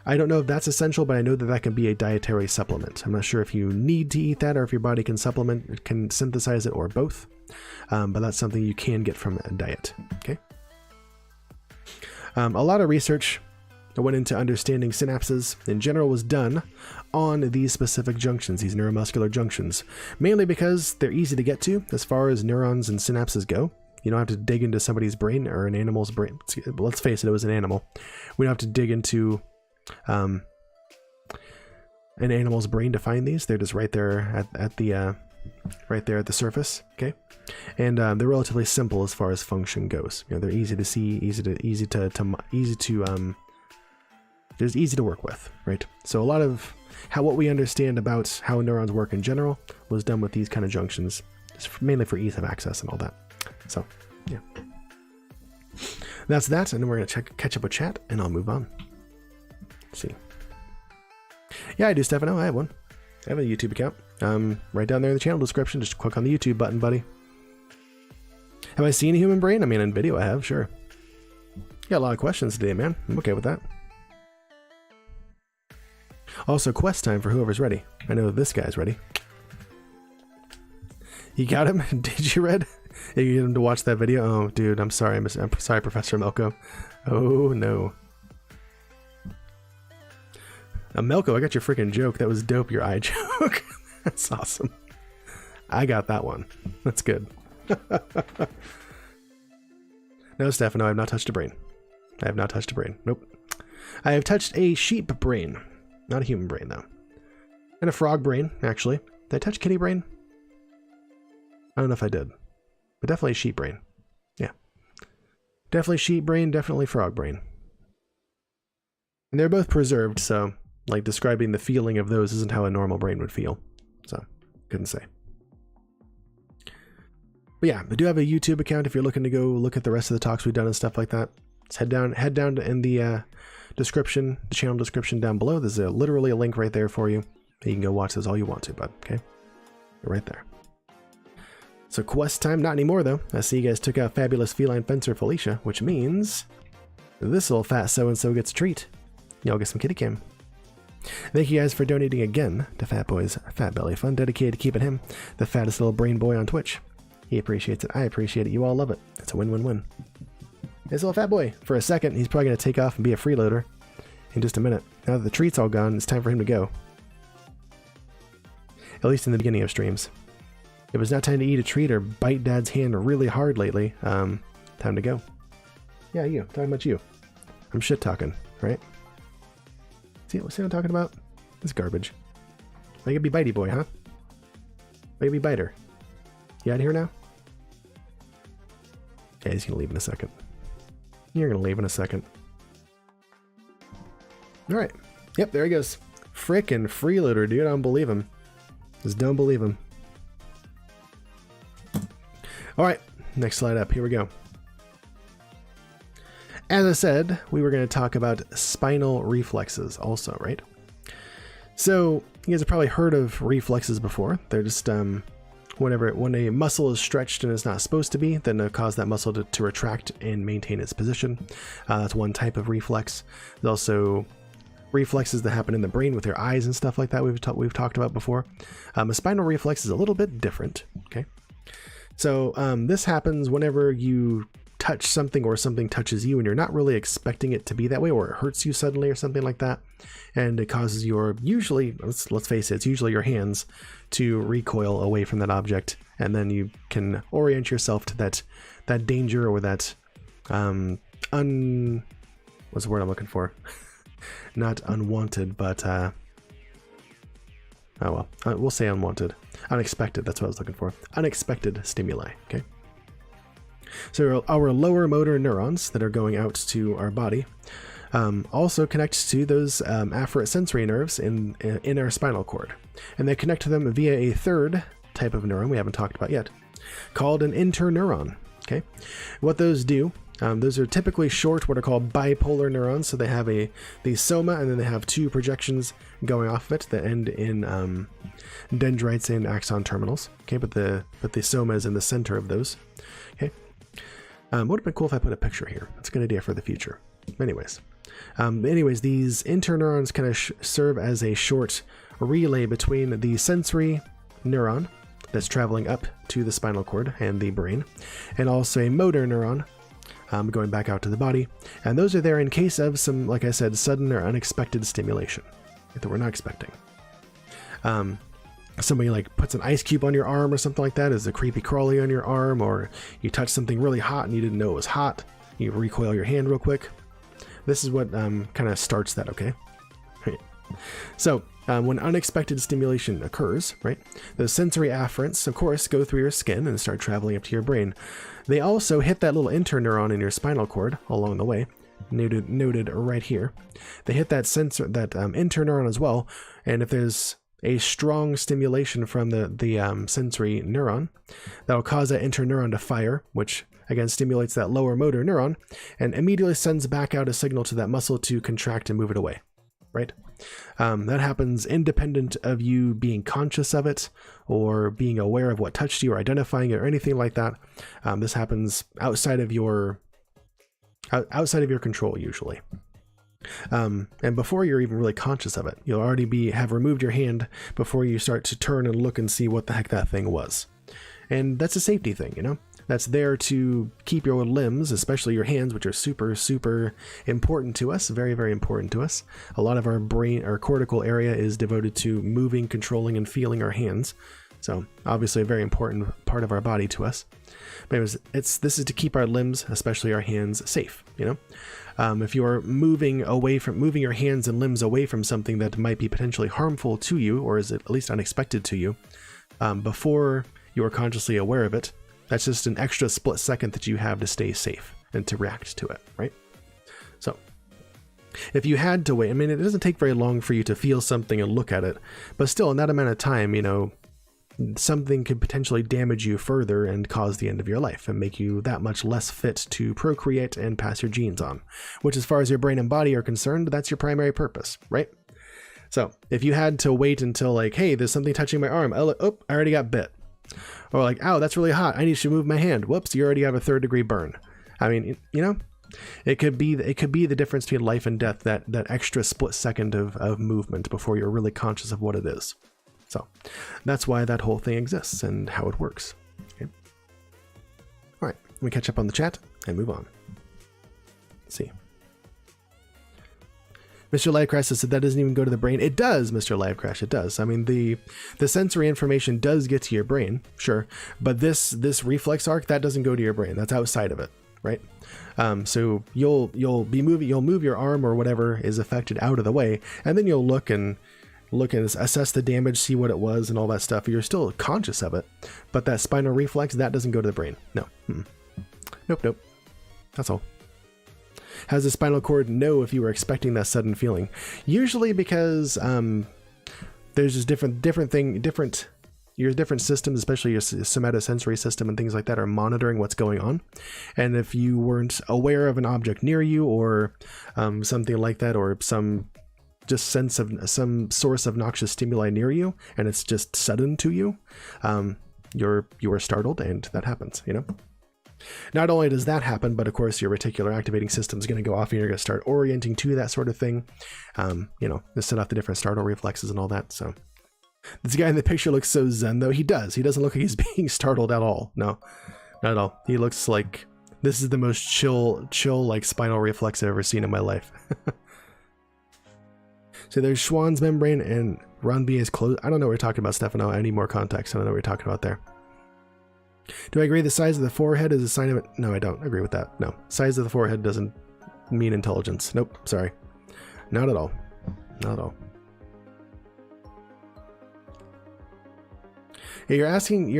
A: I don't know if that's essential, but I know that can be a dietary supplement. I'm not sure if you need to eat that or if your body can synthesize it, or both. But that's something you can get from a diet. Okay. A lot of research that went into understanding synapses in general was done on these specific junctions, these neuromuscular junctions, mainly because they're easy to get to as far as neurons and synapses go. You don't have to dig into somebody's brain or an animal's brain. Let's face it, it was an animal. We don't have to dig into an animal's brain to find these. They're just right there at the surface. Okay, and they're relatively simple as far as function goes. They're easy to see, easy to It's easy to work with, right? So a lot of what we understand about how neurons work in general was done with these kind of junctions, mainly for ease of access and all that. So, yeah. That's that, and then we're going to catch up with chat, and I'll move on. Let's see. Yeah, I do, Stefano. I have one. I have a YouTube account. Right down there in the channel description. Just click on the YouTube button, buddy. Have I seen a human brain? I mean, in video I have, sure. Got a lot of questions today, man. I'm okay with that. Also, quest time for whoever's ready. I know this guy's ready. You got him? Did you, Red? You get him to watch that video? Oh, dude, I'm sorry. I'm sorry, Professor Melko. Oh, no. Melko, I got your freaking joke. That was dope, your eye joke. That's awesome. I got that one. That's good. No, Stefano, I have not touched a brain. I have not touched a brain. Nope. I have touched a sheep brain. Not a human brain, though. And a frog brain, actually. Did I touch kitty brain? I don't know if I did. But definitely sheep brain. Yeah. Definitely sheep brain, definitely frog brain. And they're both preserved, so like describing the feeling of those isn't how a normal brain would feel. So, couldn't say. But yeah, I do have a YouTube account if you're looking to go look at the rest of the talks we've done and stuff like that. Just head down in the description, the channel description down below. There's literally a link right there for you. You can go watch those all you want to, bud. Okay? You're right there. So quest time, not anymore though. I see you guys took out Fabulous Feline Fencer Felicia, which means this little fat so-and-so gets a treat. Y'all get some kitty cam. Thank you guys for donating again to Fat Boy's Fat Belly Fund, dedicated to keeping him the fattest little brain boy on Twitch. He appreciates it. I appreciate it. You all love it. It's a win-win-win. This little fat boy, for a second, he's probably going to take off and be a freeloader in just a minute. Now that the treat's all gone, it's time for him to go. At least in the beginning of streams. If it's not time to eat a treat or bite Dad's hand really hard lately, time to go. Yeah, you. Talking about you. I'm shit-talking, right? See what I'm talking about? This garbage. Why you gonna be bitey boy, huh? Why you be biter? You out of here now? Yeah, he's gonna leave in a second. You're gonna leave in a second. Alright. Yep, there he goes. Frickin' freeloader, dude. I don't believe him. Just don't believe him. Alright, next slide up. Here we go. As I said, we were going to talk about spinal reflexes also, right? So, you guys have probably heard of reflexes before. They're just, when a muscle is stretched and it's not supposed to be, then it'll cause that muscle to retract and maintain its position. That's one type of reflex. There's also reflexes that happen in the brain with your eyes and stuff like that we've talked about before. A spinal reflex is a little bit different, okay? So, this happens whenever you touch something or something touches you and you're not really expecting it to be that way, or it hurts you suddenly or something like that, and it causes your, usually, let's face it, it's usually your hands to recoil away from that object, and then you can orient yourself to that danger or that what's the word I'm looking for? Not unwanted, but oh well, we'll say unwanted, unexpected. That's what I was looking for. Unexpected stimuli. Okay. So our lower motor neurons that are going out to our body also connect to those afferent sensory nerves in our spinal cord, and they connect to them via a third type of neuron we haven't talked about yet, called an interneuron. Okay, what those do, those are typically short, what are called bipolar neurons. So they have the soma, and then they have two projections going off of it that end in dendrites and axon terminals. Okay, but the soma is in the center of those. Okay. Would have been cool if I put a picture here. That's a good idea for the future. Anyways, these interneurons kind of serve as a short relay between the sensory neuron that's traveling up to the spinal cord and the brain, and also a motor neuron going back out to the body. And those are there in case of some, like I said, sudden or unexpected stimulation that we're not expecting. Somebody like puts an ice cube on your arm or something like that, is a creepy crawly on your arm, or you touch something really hot and you didn't know it was hot, you recoil your hand real quick. This is what kind of starts that, okay? Right. So when unexpected stimulation occurs, right, the sensory afferents, of course, go through your skin and start traveling up to your brain. They also hit that little interneuron in your spinal cord along the way, noted right here. They hit that sensor, that interneuron as well, and if there's a strong stimulation from the sensory neuron, that'll cause that interneuron to fire, which again stimulates that lower motor neuron, and immediately sends back out a signal to that muscle to contract and move it away, right? That happens independent of you being conscious of it or being aware of what touched you or identifying it or anything like that. This happens outside of your control usually. And before you're even really conscious of it, you'll already have removed your hand before you start to turn and look and see what the heck that thing was. And that's a safety thing, you know? That's there to keep your limbs, especially your hands, which are super, super important to us, very, very important to us. A lot of our brain, our cortical area is devoted to moving, controlling, and feeling our hands. So obviously a very important part of our body to us. But this is to keep our limbs, especially our hands, safe, you know? If you're moving your hands and limbs away from something that might be potentially harmful to you, or is at least unexpected to you, before you are consciously aware of it, that's just an extra split second that you have to stay safe and to react to it, right? So if you had to wait, I mean, it doesn't take very long for you to feel something and look at it, but still in that amount of time, you know, something could potentially damage you further and cause the end of your life and make you that much less fit to procreate and pass your genes on, which as far as your brain and body are concerned, that's your primary purpose, right? So if you had to wait until like, hey, there's something touching my arm. Oh, I already got bit. Or like, ow, that's really hot. I need to move my hand. Whoops, you already have a 3rd-degree burn. I mean, you know, it could be the difference between life and death, that extra split second of movement before you're really conscious of what it is. So that's why that whole thing exists and how it works. Okay. All right, let me catch up on the chat and move on. Let's see. Mr. Livecrash said that doesn't even go to the brain. It does, Mr. Livecrash, it does. I mean, the sensory information does get to your brain, sure, but this reflex arc, that doesn't go to your brain. That's outside of it, right? So you'll move your arm or whatever is affected out of the way, and then you'll look and assess the damage, see what it was, and all that stuff. You're still conscious of it, but that spinal reflex, that doesn't go to the brain. No. Nope. That's all. How does the spinal cord know if you were expecting that sudden feeling? Usually because there's just your different systems, especially your somatosensory system and things like that, are monitoring what's going on. And if you weren't aware of an object near you or something like that, or some sense of some source of noxious stimuli near you, and it's just sudden to you, you are startled, and that happens, you know? Not only does that happen, but of course your reticular activating system is going to go off and you're going to start orienting to that sort of thing, you know, to set off the different startle reflexes and all that. So this guy in the picture looks so zen, though. He doesn't look like he's being startled at all. No, not at all. He looks like this is the most chill like spinal reflex I've ever seen in my life. So there's Schwann's membrane and Ron B is closed. I don't know what you're talking about, Stefano. I need more context. I don't know what you're talking about there. Do I agree the size of the forehead is a sign of it? No, I don't agree with that. No, size of the forehead doesn't mean intelligence. Nope, sorry. Not at all. Not at all. Yeah, you're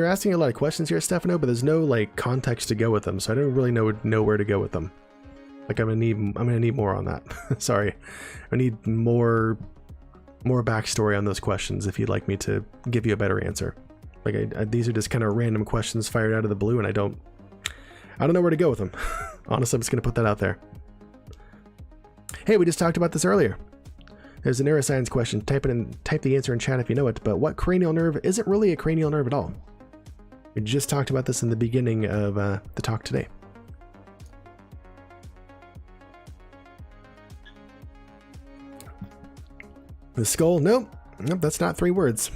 A: asking a lot of questions here, Stefano, but there's no like context to go with them, so I don't really know where to go with them. Like I'm gonna need more on that. Sorry. I need more backstory on those questions if you'd like me to give you a better answer. Like these are just kind of random questions fired out of the blue, and I don't know where to go with them. Honestly, I'm just gonna put that out there. Hey, we just talked about this earlier. There's a neuroscience question. Type the answer in chat if you know it. But what cranial nerve isn't really a cranial nerve at all? We just talked about this in the beginning of the talk today. The skull? Nope, that's not 3 words.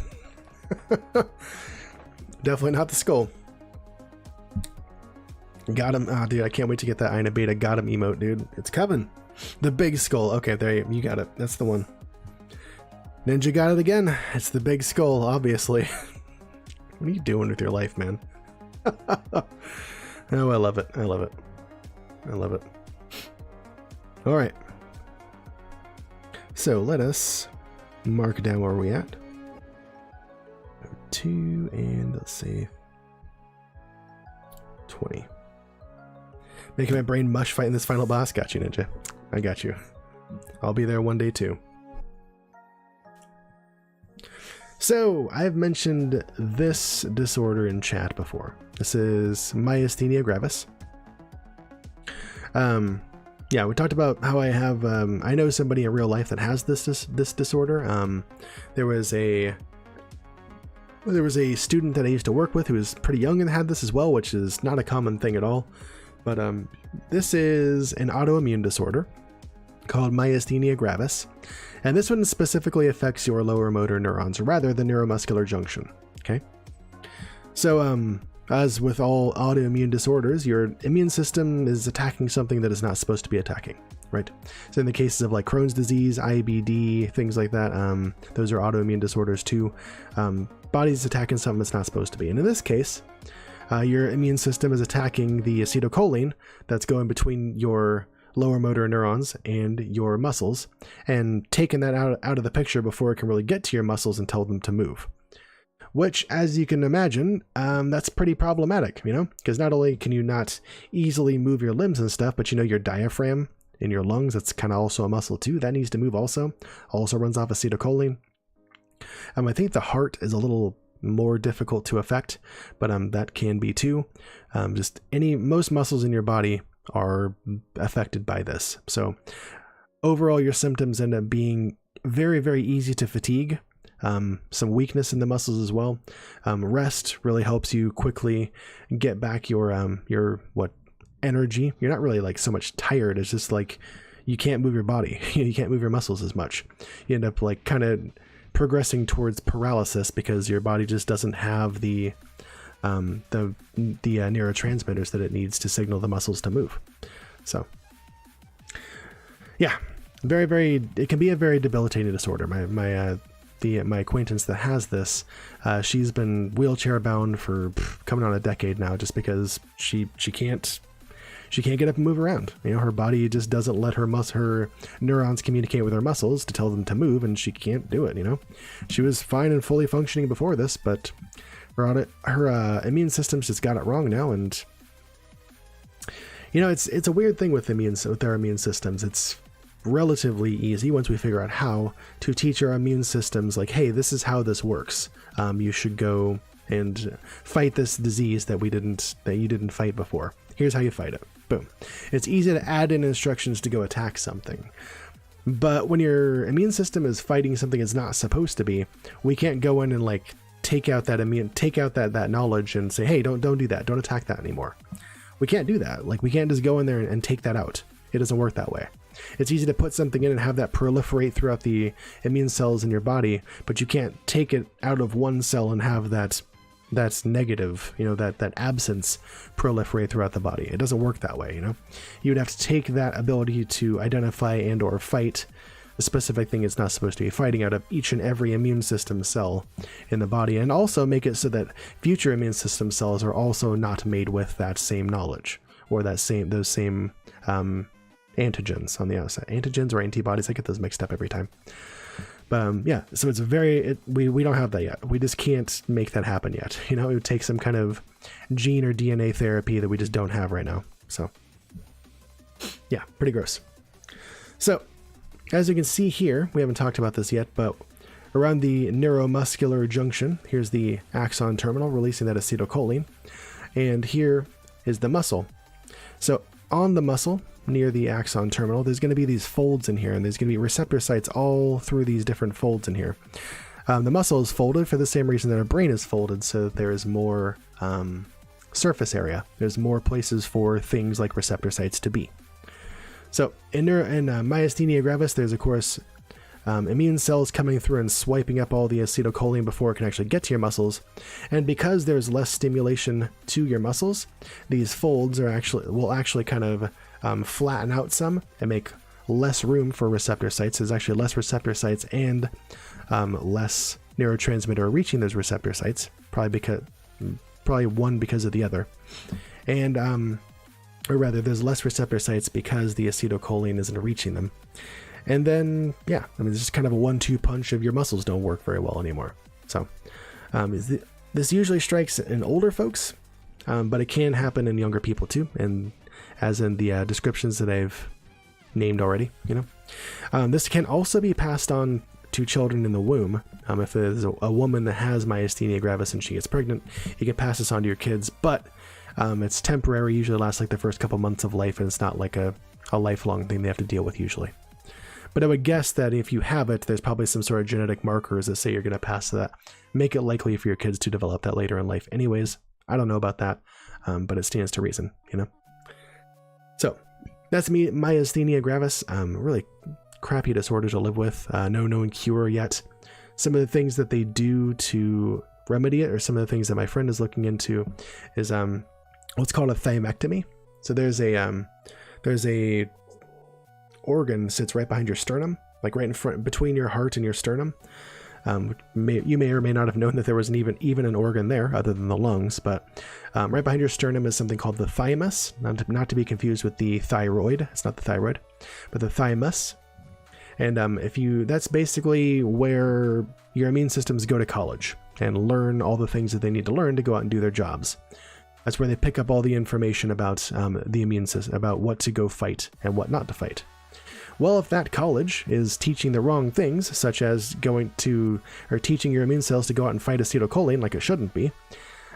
A: Definitely not the skull. Got him. Oh, dude, I can't wait to get that Ina Beta got him emote, dude. It's coming. The big skull. Okay, there you got it. That's the one. Ninja got it again. It's the big skull, obviously. What are you doing with your life, man? Oh, I love it. I love it. I love it. All right. So let us mark down where we're at. 2 and let's see, 20. Making my brain mush fighting this final boss. Got you, Ninja. I got you. I'll be there one day too. So, I've mentioned this disorder in chat before. This is myasthenia gravis. Yeah, we talked about how I have, I know somebody in real life that has this disorder. There was a student that I used to work with who was pretty young and had this as well, which is not a common thing at all. But this is an autoimmune disorder called myasthenia gravis. And this one specifically affects your lower motor neurons, or rather the neuromuscular junction. Okay. So, as with all autoimmune disorders, your immune system is attacking something that is not supposed to be attacking, right? So in the cases of like Crohn's disease, IBD, things like that, those are autoimmune disorders too. Body's attacking something it's not supposed to be. And in this case, your immune system is attacking the acetylcholine that's going between your lower motor neurons and your muscles, and taking that out of the picture before it can really get to your muscles and tell them to move. Which, as you can imagine, that's pretty problematic, you know, because not only can you not easily move your limbs and stuff, but you know, your diaphragm in your lungs, that's kind of also a muscle too, that needs to move also runs off acetylcholine. I think the heart is a little more difficult to affect, but that can be too. Most muscles in your body are affected by this. So overall, your symptoms end up being very, very easy to fatigue. Some weakness in the muscles as well. Rest really helps you quickly get back your energy. You're not really like so much tired. It's just like you can't move your body. You can't move your muscles as much. You end up like kind of progressing towards paralysis because your body just doesn't have the neurotransmitters that it needs to signal the muscles to move. So yeah, it can be a very debilitating disorder. My acquaintance that has this, she's been wheelchair bound for coming on a decade now, just because she can't get up and move around. You know, her body just doesn't let her neurons communicate with her muscles to tell them to move, and she can't do it. You know, she was fine and fully functioning before this, but her immune system's just got it wrong now. And you know, it's a weird thing with our immune systems. It's relatively easy once we figure out how to teach our immune systems, like, hey, this is how this works. You should go and fight this disease that you didn't fight before. Here's how you fight it. Boom. It's easy to add in instructions to go attack something. But when your immune system is fighting something it's not supposed to be, we can't go in and like take out that knowledge and say, hey, don't do that. Don't attack that anymore. We can't do that. Like, we can't just go in there and take that out. It doesn't work that way. It's easy to put something in and have that proliferate throughout the immune cells in your body, but you can't take it out of one cell and have that's negative, you know, that absence proliferate throughout the body. It doesn't work that way, you know. You would have to take that ability to identify and or fight a specific thing it's not supposed to be fighting out of each and every immune system cell in the body, and also make it so that future immune system cells are also not made with that same knowledge or those same antigens on the outside. Antigens or antibodies, I get those mixed up every time. But yeah, so it's we don't have that yet. We just can't make that happen yet. You know, it would take some kind of gene or DNA therapy that we just don't have right now. So yeah, pretty gross. So as you can see here, we haven't talked about this yet, but around the neuromuscular junction, here's the axon terminal releasing that acetylcholine, and here is the muscle. So on the muscle, near the axon terminal, there's going to be these folds in here, and there's going to be receptor sites all through these different folds in here. The muscle is folded for the same reason that our brain is folded, so there is more surface area. There's more places for things like receptor sites to be. So in myasthenia gravis, there's of course immune cells coming through and swiping up all the acetylcholine before it can actually get to your muscles. And because there's less stimulation to your muscles, these folds will actually kind of flatten out some and make less room for receptor sites. There's actually less receptor sites and less neurotransmitter reaching those receptor sites, probably one because of the other. And or rather, there's less receptor sites because the acetylcholine isn't reaching them. And then, yeah, I mean, it's just kind of a 1-2 punch of your muscles don't work very well anymore. So this usually strikes in older folks, but it can happen in younger people too. And as in the descriptions that I've named already, you know. This can also be passed on to children in the womb. If there's a woman that has myasthenia gravis and she gets pregnant, you can pass this on to your kids, but it's temporary, usually lasts like the first couple months of life, and it's not like a lifelong thing they have to deal with usually. But I would guess that if you have it, there's probably some sort of genetic markers that say you're going to pass that. Make it likely for your kids to develop that later in life anyways. I don't know about that, but it stands to reason, you know? So that's me, myasthenia gravis. Really crappy disorder to live with. No known cure yet. Some of the things that they do to remedy it, or some of the things that my friend is looking into, is what's called a thymectomy. So there's a organ sits right behind your sternum, like right in front, between your heart and your sternum. You may or may not have known that there wasn't even an organ there other than the lungs, but right behind your sternum is something called the thymus, not to be confused with the thyroid. It's not the thyroid, but the thymus. And that's basically where your immune systems go to college and learn all the things that they need to learn to go out and do their jobs. That's where they pick up all the information about the immune system, about what to go fight and what not to fight. Well, if that college is teaching the wrong things, such as teaching your immune cells to go out and fight acetylcholine like it shouldn't be,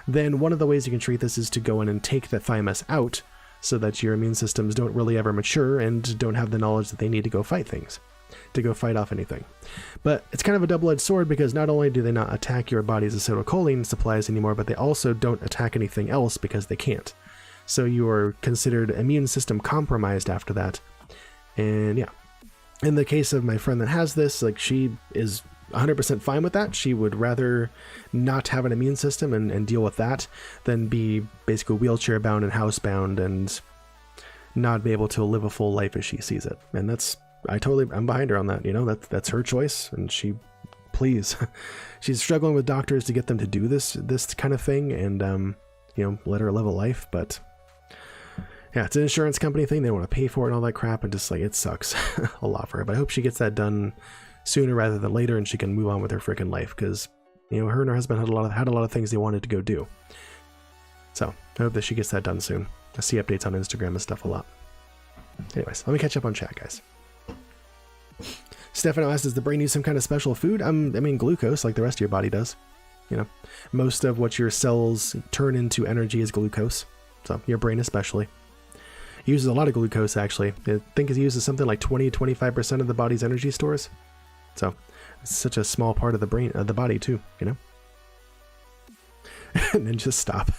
A: then one of the ways you can treat this is to go in and take the thymus out so that your immune systems don't really ever mature and don't have the knowledge that they need to go fight things, to go fight off anything. But it's kind of a double-edged sword, because not only do they not attack your body's acetylcholine supplies anymore, but they also don't attack anything else because they can't. So you are considered immune system compromised after that. And yeah, in the case of my friend that has this, like, she is 100% fine with that. She would rather not have an immune system and deal with that than be basically wheelchair bound and housebound and not be able to live a full life as she sees it. And I'm behind her on that, you know. That's her choice, and please, she's struggling with doctors to get them to do this kind of thing, and let her live a life. But yeah, it's an insurance company thing. They want to pay for it and all that crap, and just like, it sucks a lot for her. But I hope she gets that done sooner rather than later, and she can move on with her freaking life, because her and her husband had a lot of things they wanted to go do. So I hope that she gets that done soon. I see updates on Instagram and stuff a lot. Anyways, let me catch up on chat, guys. Stefano asks, does the brain use some kind of special food? Glucose, like the rest of your body does. Most of what your cells turn into energy is glucose. So your brain especially uses a lot of glucose, actually. I think it uses something like 20-25% of the body's energy stores. So it's such a small part of the brain, the body too, and then just stop.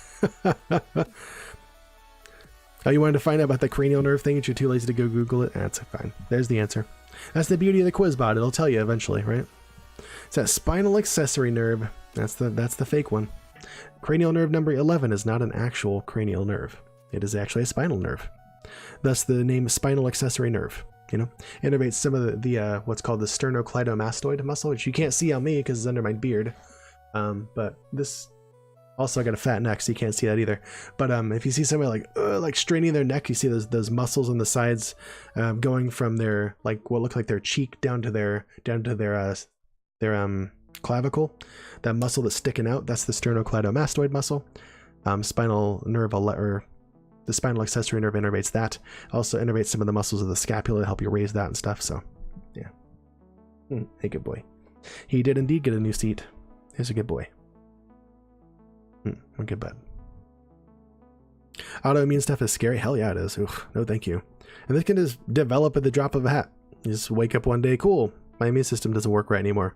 A: Oh, you wanted to find out about the cranial nerve thing and you're too lazy to go Google it? That's fine. There's the answer. That's the beauty of the quiz bot. It'll tell you eventually, right? It's that spinal accessory nerve. That's the fake one. Cranial nerve number 11 is not an actual cranial nerve. It is actually a spinal nerve. Thus the name spinal accessory nerve. Innervates some of the what's called the sternocleidomastoid muscle, which you can't see on me because it's under my beard. But this also, I got a fat neck, so you can't see that either. But if you see somebody like straining their neck, you see those muscles on the sides going from their, like, what look like their cheek down to their clavicle. That muscle that's sticking out, that's the sternocleidomastoid muscle. Spinal nerve, or the spinal accessory nerve, innervates that. Also innervates some of the muscles of the scapula to help you raise that and stuff. So yeah. Hey, good boy. He did indeed get a new seat. He's a good boy. Good bed. Autoimmune stuff is scary. Hell yeah, it is. Oof, no thank you. And this can just develop at the drop of a hat. You just wake up one day, cool, my immune system doesn't work right anymore,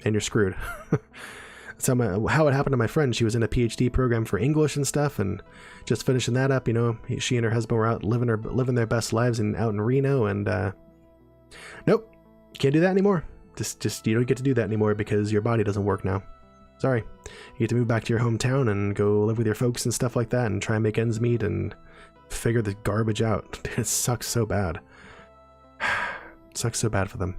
A: and you're screwed. That's how it happened to my friend. She was in a PhD program for English and stuff, and just finishing that up, she and her husband were out living their best lives out in Reno, and nope, can't do that anymore. Just you don't get to do that anymore because your body doesn't work now. Sorry. You get to move back to your hometown and go live with your folks and stuff like that and try and make ends meet and figure the garbage out. It sucks so bad. It sucks so bad for them,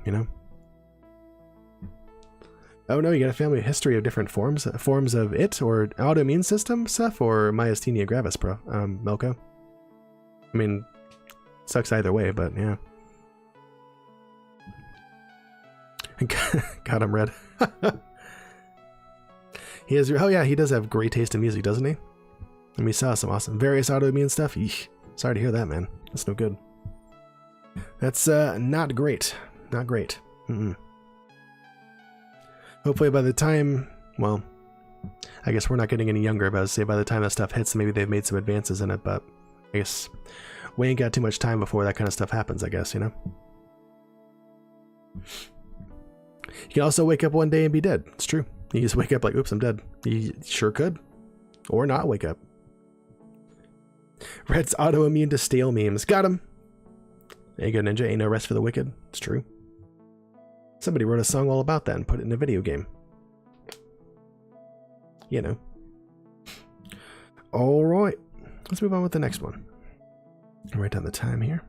A: Oh no, you got a family history of different forms of it, or autoimmune system stuff, or myasthenia gravis, bro. Melko. Sucks either way, but yeah. God, I'm red. He has, oh yeah, he does have great taste in music, doesn't he? And we saw some awesome various autoimmune stuff. Eesh, sorry to hear that, man. That's no good. That's not great. Not great. Hopefully by the time, well, I guess we're not getting any younger, but I would say by the time that stuff hits, maybe they've made some advances in it, but I guess we ain't got too much time before that kind of stuff happens, I guess, you know? You can also wake up one day and be dead. It's true. You just wake up like, oops, I'm dead. You sure could. Or not wake up. Red's autoimmune to stale memes. Got him. There you go, Ninja. Ain't no rest for the wicked. It's true. Somebody wrote a song all about that and put it in a video game. You know. Alright. Let's move on with the next one. Write down the time here.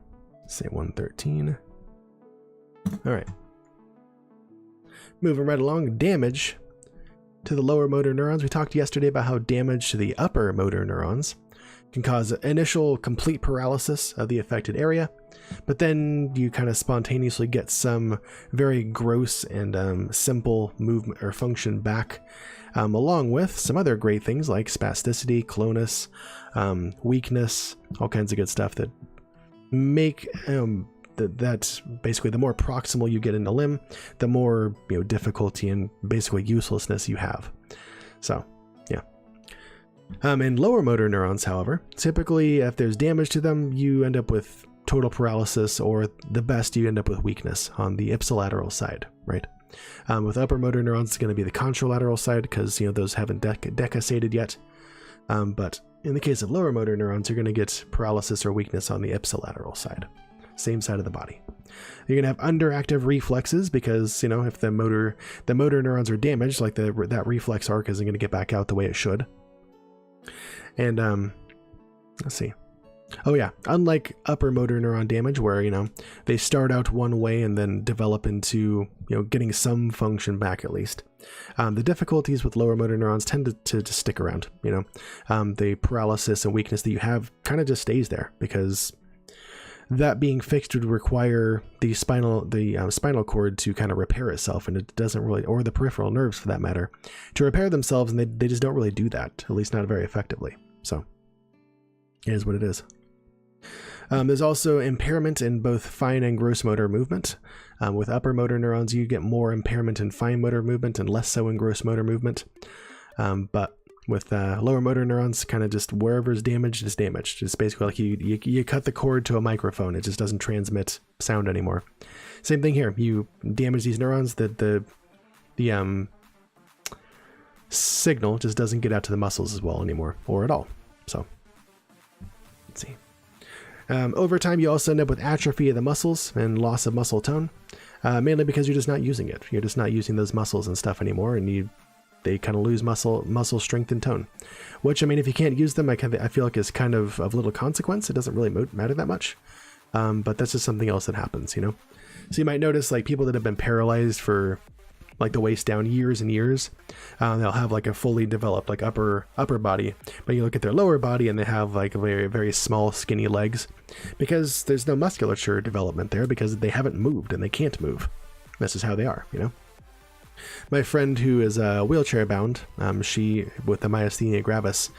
A: Say 1:13. Alright. Moving right along. Damage to the lower motor neurons. We talked yesterday about how damage to the upper motor neurons can cause initial complete paralysis of the affected area, but then you kind of spontaneously get some very gross and simple movement or function back, along with some other great things like spasticity, clonus, weakness, all kinds of good stuff that make that basically the more proximal you get in the limb, the more difficulty and basically uselessness you have. So yeah. In lower motor neurons, however, typically if there's damage to them, you end up with total paralysis, or the best, you end up with weakness on the ipsilateral side, right? With upper motor neurons, it's going to be the contralateral side because those haven't decussated yet. But in the case of lower motor neurons, you're going to get paralysis or weakness on the ipsilateral side, same side of the body. You're going to have underactive reflexes because if the motor neurons are damaged, like that reflex arc isn't going to get back out the way it should. And let's see. Oh yeah, unlike upper motor neuron damage where they start out one way and then develop into getting some function back at least. The difficulties with lower motor neurons tend to stick around. The paralysis and weakness that you have kind of just stays there because that being fixed would require the spinal cord to kind of repair itself, and it doesn't really, or the peripheral nerves for that matter, to repair themselves, and they just don't really do that, at least not very effectively. So it is what it is. There's also impairment in both fine and gross motor movement. With upper motor neurons, you get more impairment in fine motor movement and less so in gross motor movement. But with lower motor neurons, kind of just wherever's damaged is damaged. It's basically like you cut the cord to a microphone. It just doesn't transmit sound anymore. Same thing here. You damage these neurons, the signal just doesn't get out to the muscles as well anymore, or at all. So let's see. Over time, you also end up with atrophy of the muscles and loss of muscle tone, mainly because you're just not using it. You're just not using those muscles and stuff anymore, and they kind of lose muscle strength and tone. Which, I mean, if you can't use them, I feel like is kind of little consequence. It doesn't really matter that much, but that's just something else that happens, So you might notice like people that have been paralyzed for like the waist down years and years, they'll have like a fully developed like upper body, but you look at their lower body and they have like very, very small skinny legs because there's no musculature development there because they haven't moved and they can't move. This is how they are, My friend who is wheelchair bound, she with the myasthenia gravis,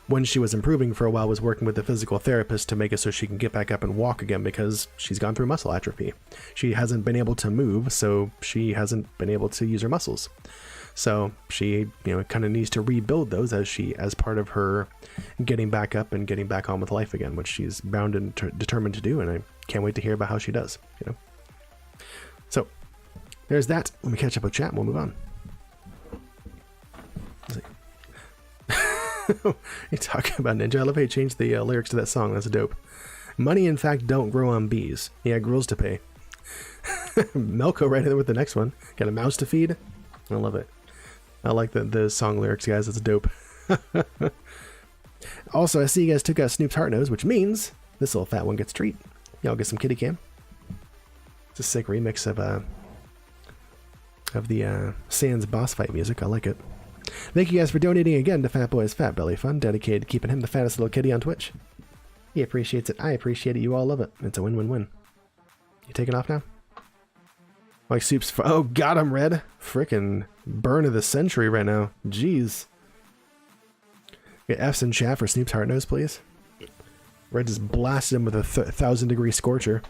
A: when she was improving for a while, was working with a physical therapist to make it so she can get back up and walk again because she's gone through muscle atrophy. She hasn't been able to move, so she hasn't been able to use her muscles. So she, kind of needs to rebuild those as part of her getting back up and getting back on with life again, which she's bound and determined to do, and I can't wait to hear about how she does, So there's that. Let me catch up with chat and we'll move on. You talking about Ninja? I love how you changed the lyrics to that song. That's dope. Money, in fact, don't grow on bees. Yeah, girls to pay. Melko right there with the next one. Got a mouse to feed. I love it. I like the song lyrics, guys. That's dope. Also, I see you guys took out Snoop's Heart Nose, which means this little fat one gets a treat. Y'all get some kitty cam. It's a sick remix of the Sans boss fight music. I like it. Thank you guys for donating again to Fat Boy's Fat Belly Fund, dedicated to keeping him the fattest little kitty on Twitch. He appreciates it. I appreciate it. You all love it. It's a win-win-win. You taking off now? Like Soup's... Oh, got him, Red. Frickin' burn of the century right now. Jeez. Get F's in chat for Snoop's Heart Nose, please. Right, just blasted him with a 1,000-degree scorcher.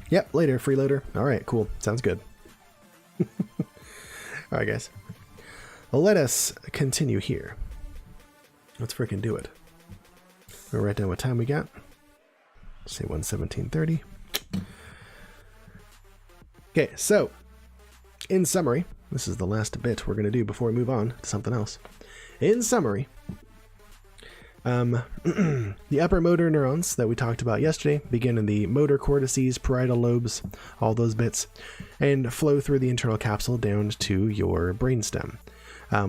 A: Yep, later, freeloader. All right, cool. Sounds good. All right, guys. Well, let us continue here. Let's freaking do it. We'll write down what time we got. Say 1:17:30. Okay, so in summary, this is the last bit we're going to do before we move on to something else. In summary, the upper motor neurons that we talked about yesterday begin in the motor cortices, parietal lobes, all those bits, and flow through the internal capsule down to your brainstem,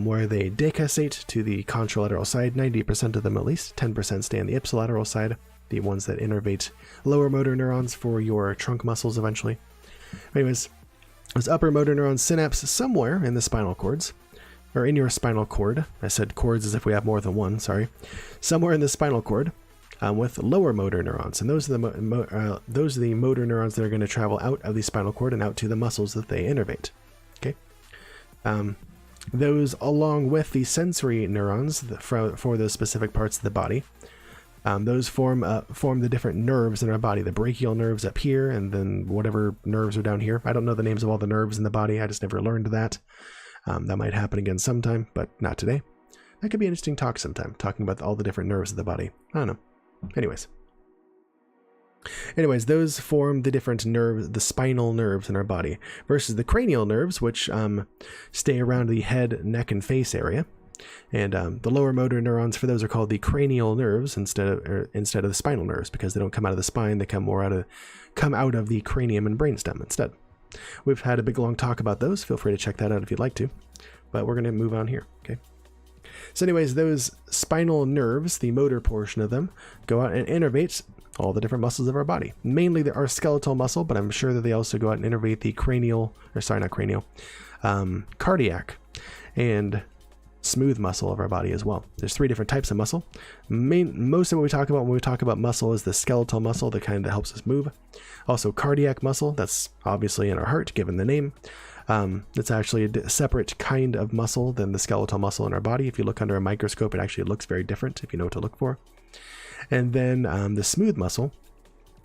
A: where they decussate to the contralateral side, 90% of them at least, 10% stay on the ipsilateral side, the ones that innervate lower motor neurons for your trunk muscles eventually. Anyways, those upper motor neurons synapse somewhere in the spinal cords, or in your spinal cord. I said cords as if we have more than one, sorry. Somewhere in the spinal cord with lower motor neurons. And those are the motor neurons that are going to travel out of the spinal cord and out to the muscles that they innervate. Okay. Those, along with the sensory neurons for those specific parts of the body, those form the different nerves in our body, the brachial nerves up here, and then whatever nerves are down here. I don't know the names of all the nerves in the body. I just never learned that. That might happen again sometime, but not today. That could be an interesting talk sometime, talking about all the different nerves of the body. I don't know. Anyways, those form the different nerves, the spinal nerves in our body, versus the cranial nerves, which stay around the head, neck, and face area. And the lower motor neurons for those are called the cranial nerves instead of the spinal nerves, because they don't come out of the spine; they come out of the cranium and brainstem instead. We've had a big long talk about those. Feel free to check that out if you'd like to. But we're going to move on here. Okay. So anyways, those spinal nerves, the motor portion of them, go out and innervate all the different muscles of our body. Mainly our skeletal muscle, but I'm sure that they also go out and innervate the cardiac and smooth muscle of our body as well. There's 3 different types of muscle. Most of what we talk about when we talk about muscle is the skeletal muscle, the kind that helps us move. Also cardiac muscle, that's obviously in our heart, given the name. It's actually a separate kind of muscle than the skeletal muscle in our body. If you look under a microscope, it actually looks very different if you know what to look for. And then the smooth muscle,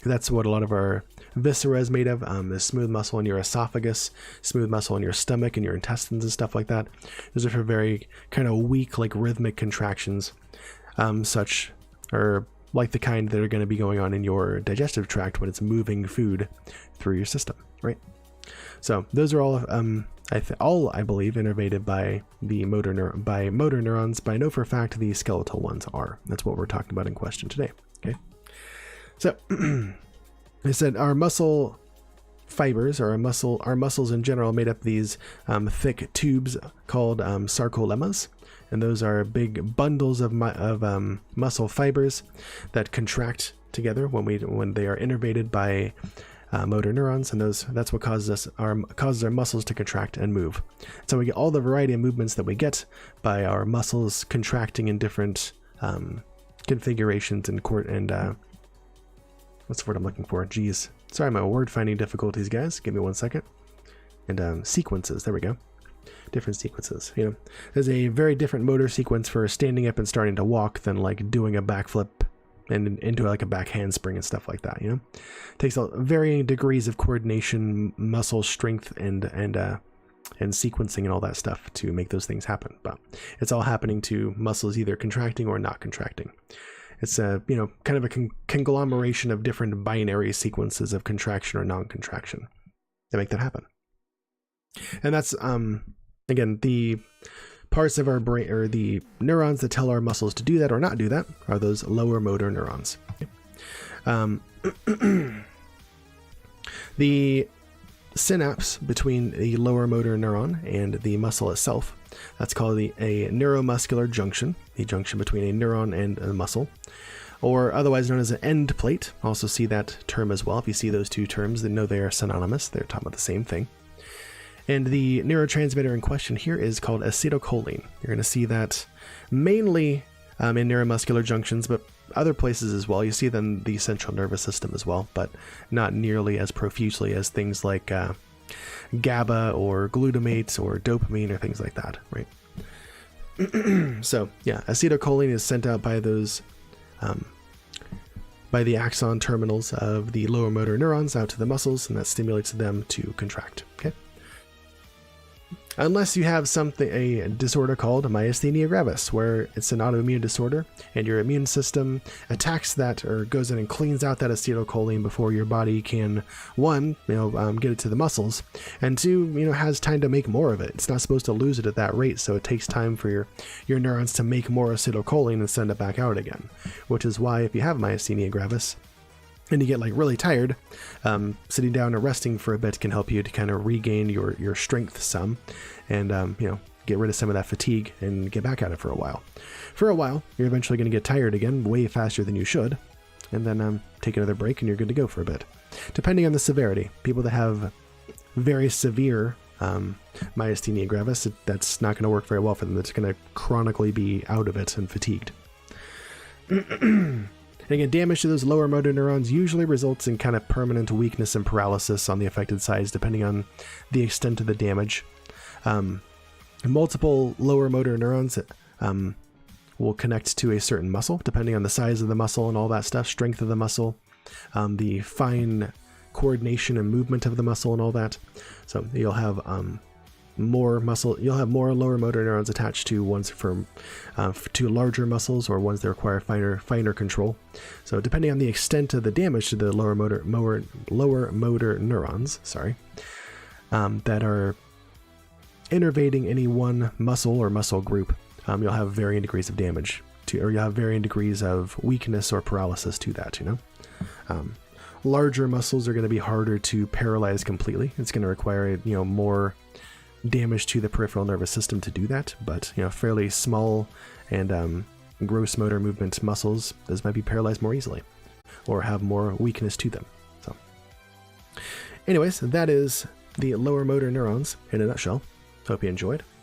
A: that's what a lot of our viscera is made of. The smooth muscle in your esophagus, smooth muscle in your stomach and your intestines and stuff like that. Those are for very kind of weak, like rhythmic contractions, such or like the kind that are going to be going on in your digestive tract when it's moving food through your system, right? So those are all, I believe, innervated by the motor neurons, but I know for a fact the skeletal ones are. That's what we're talking about in question today. Okay. So I said our muscle fibers, or our muscles in general, made up of these thick tubes called sarcolemmas, and those are big bundles of muscle fibers that contract together when they are innervated by motor neurons, and that's what causes our muscles to contract and move. So we get all the variety of movements that we get by our muscles contracting in different configurations and what's the word I'm looking for? Geez. Sorry, my word finding difficulties, guys. Give me 1 second. And sequences. There we go. Different sequences. You know, there's a very different motor sequence for standing up and starting to walk than like doing a backflip and into like a back handspring and stuff like that. You know, it takes varying degrees of coordination, muscle strength, and sequencing and all that stuff to make those things happen. But it's all happening to muscles either contracting or not contracting. It's kind of a conglomeration of different binary sequences of contraction or non-contraction that make that happen. And that's, again, the parts of our brain, or the neurons that tell our muscles to do that or not do that, are those lower motor neurons. The synapse between the lower motor neuron and the muscle itself, that's called a neuromuscular junction, the junction between a neuron and a muscle, or otherwise known as an end plate. Also see that term as well. If you see those two terms, then know they are synonymous. They're talking about the same thing. And the neurotransmitter in question here is called acetylcholine. You're going to see that mainly in neuromuscular junctions, but other places as well. You see them in the central nervous system as well, but not nearly as profusely as things like GABA or glutamate or dopamine or things like that, right? So yeah, acetylcholine is sent out by those by the axon terminals of the lower motor neurons out to the muscles, and that stimulates them to contract. Okay. Unless you have a disorder called myasthenia gravis, where it's an autoimmune disorder and your immune system attacks that or goes in and cleans out that acetylcholine before your body can, one, get it to the muscles, and two, has time to make more of it. It's not supposed to lose it at that rate, so it takes time for your neurons to make more acetylcholine and send it back out again, which is why if you have myasthenia gravis, and you get really tired, sitting down and resting for a bit can help you to kind of regain your strength some, and get rid of some of that fatigue and get back at it for a while. For a while, you're eventually going to get tired again, way faster than you should, and then take another break and you're good to go for a bit. Depending on the severity, people that have very severe myasthenia gravis, that's not going to work very well for them. It's going to chronically be out of it and fatigued. And again, damage to those lower motor neurons usually results in kind of permanent weakness and paralysis on the affected sides, depending on the extent of the damage. Multiple lower motor neurons will connect to a certain muscle, depending on the size of the muscle and all that stuff, strength of the muscle, the fine coordination and movement of the muscle and all that. So you'll have more lower motor neurons attached to ones to larger muscles, or ones that require finer control. So depending on the extent of the damage to the lower motor neurons, that are innervating any one muscle or muscle group, you'll have varying degrees of damage or you'll have varying degrees of weakness or paralysis to that. Larger muscles are going to be harder to paralyze completely. It's going to require more damage to the peripheral nervous system to do that, but fairly small and gross motor movement muscles, those might be paralyzed more easily or have more weakness to them. So anyways, that is the lower motor neurons in a nutshell. Hope you enjoyed.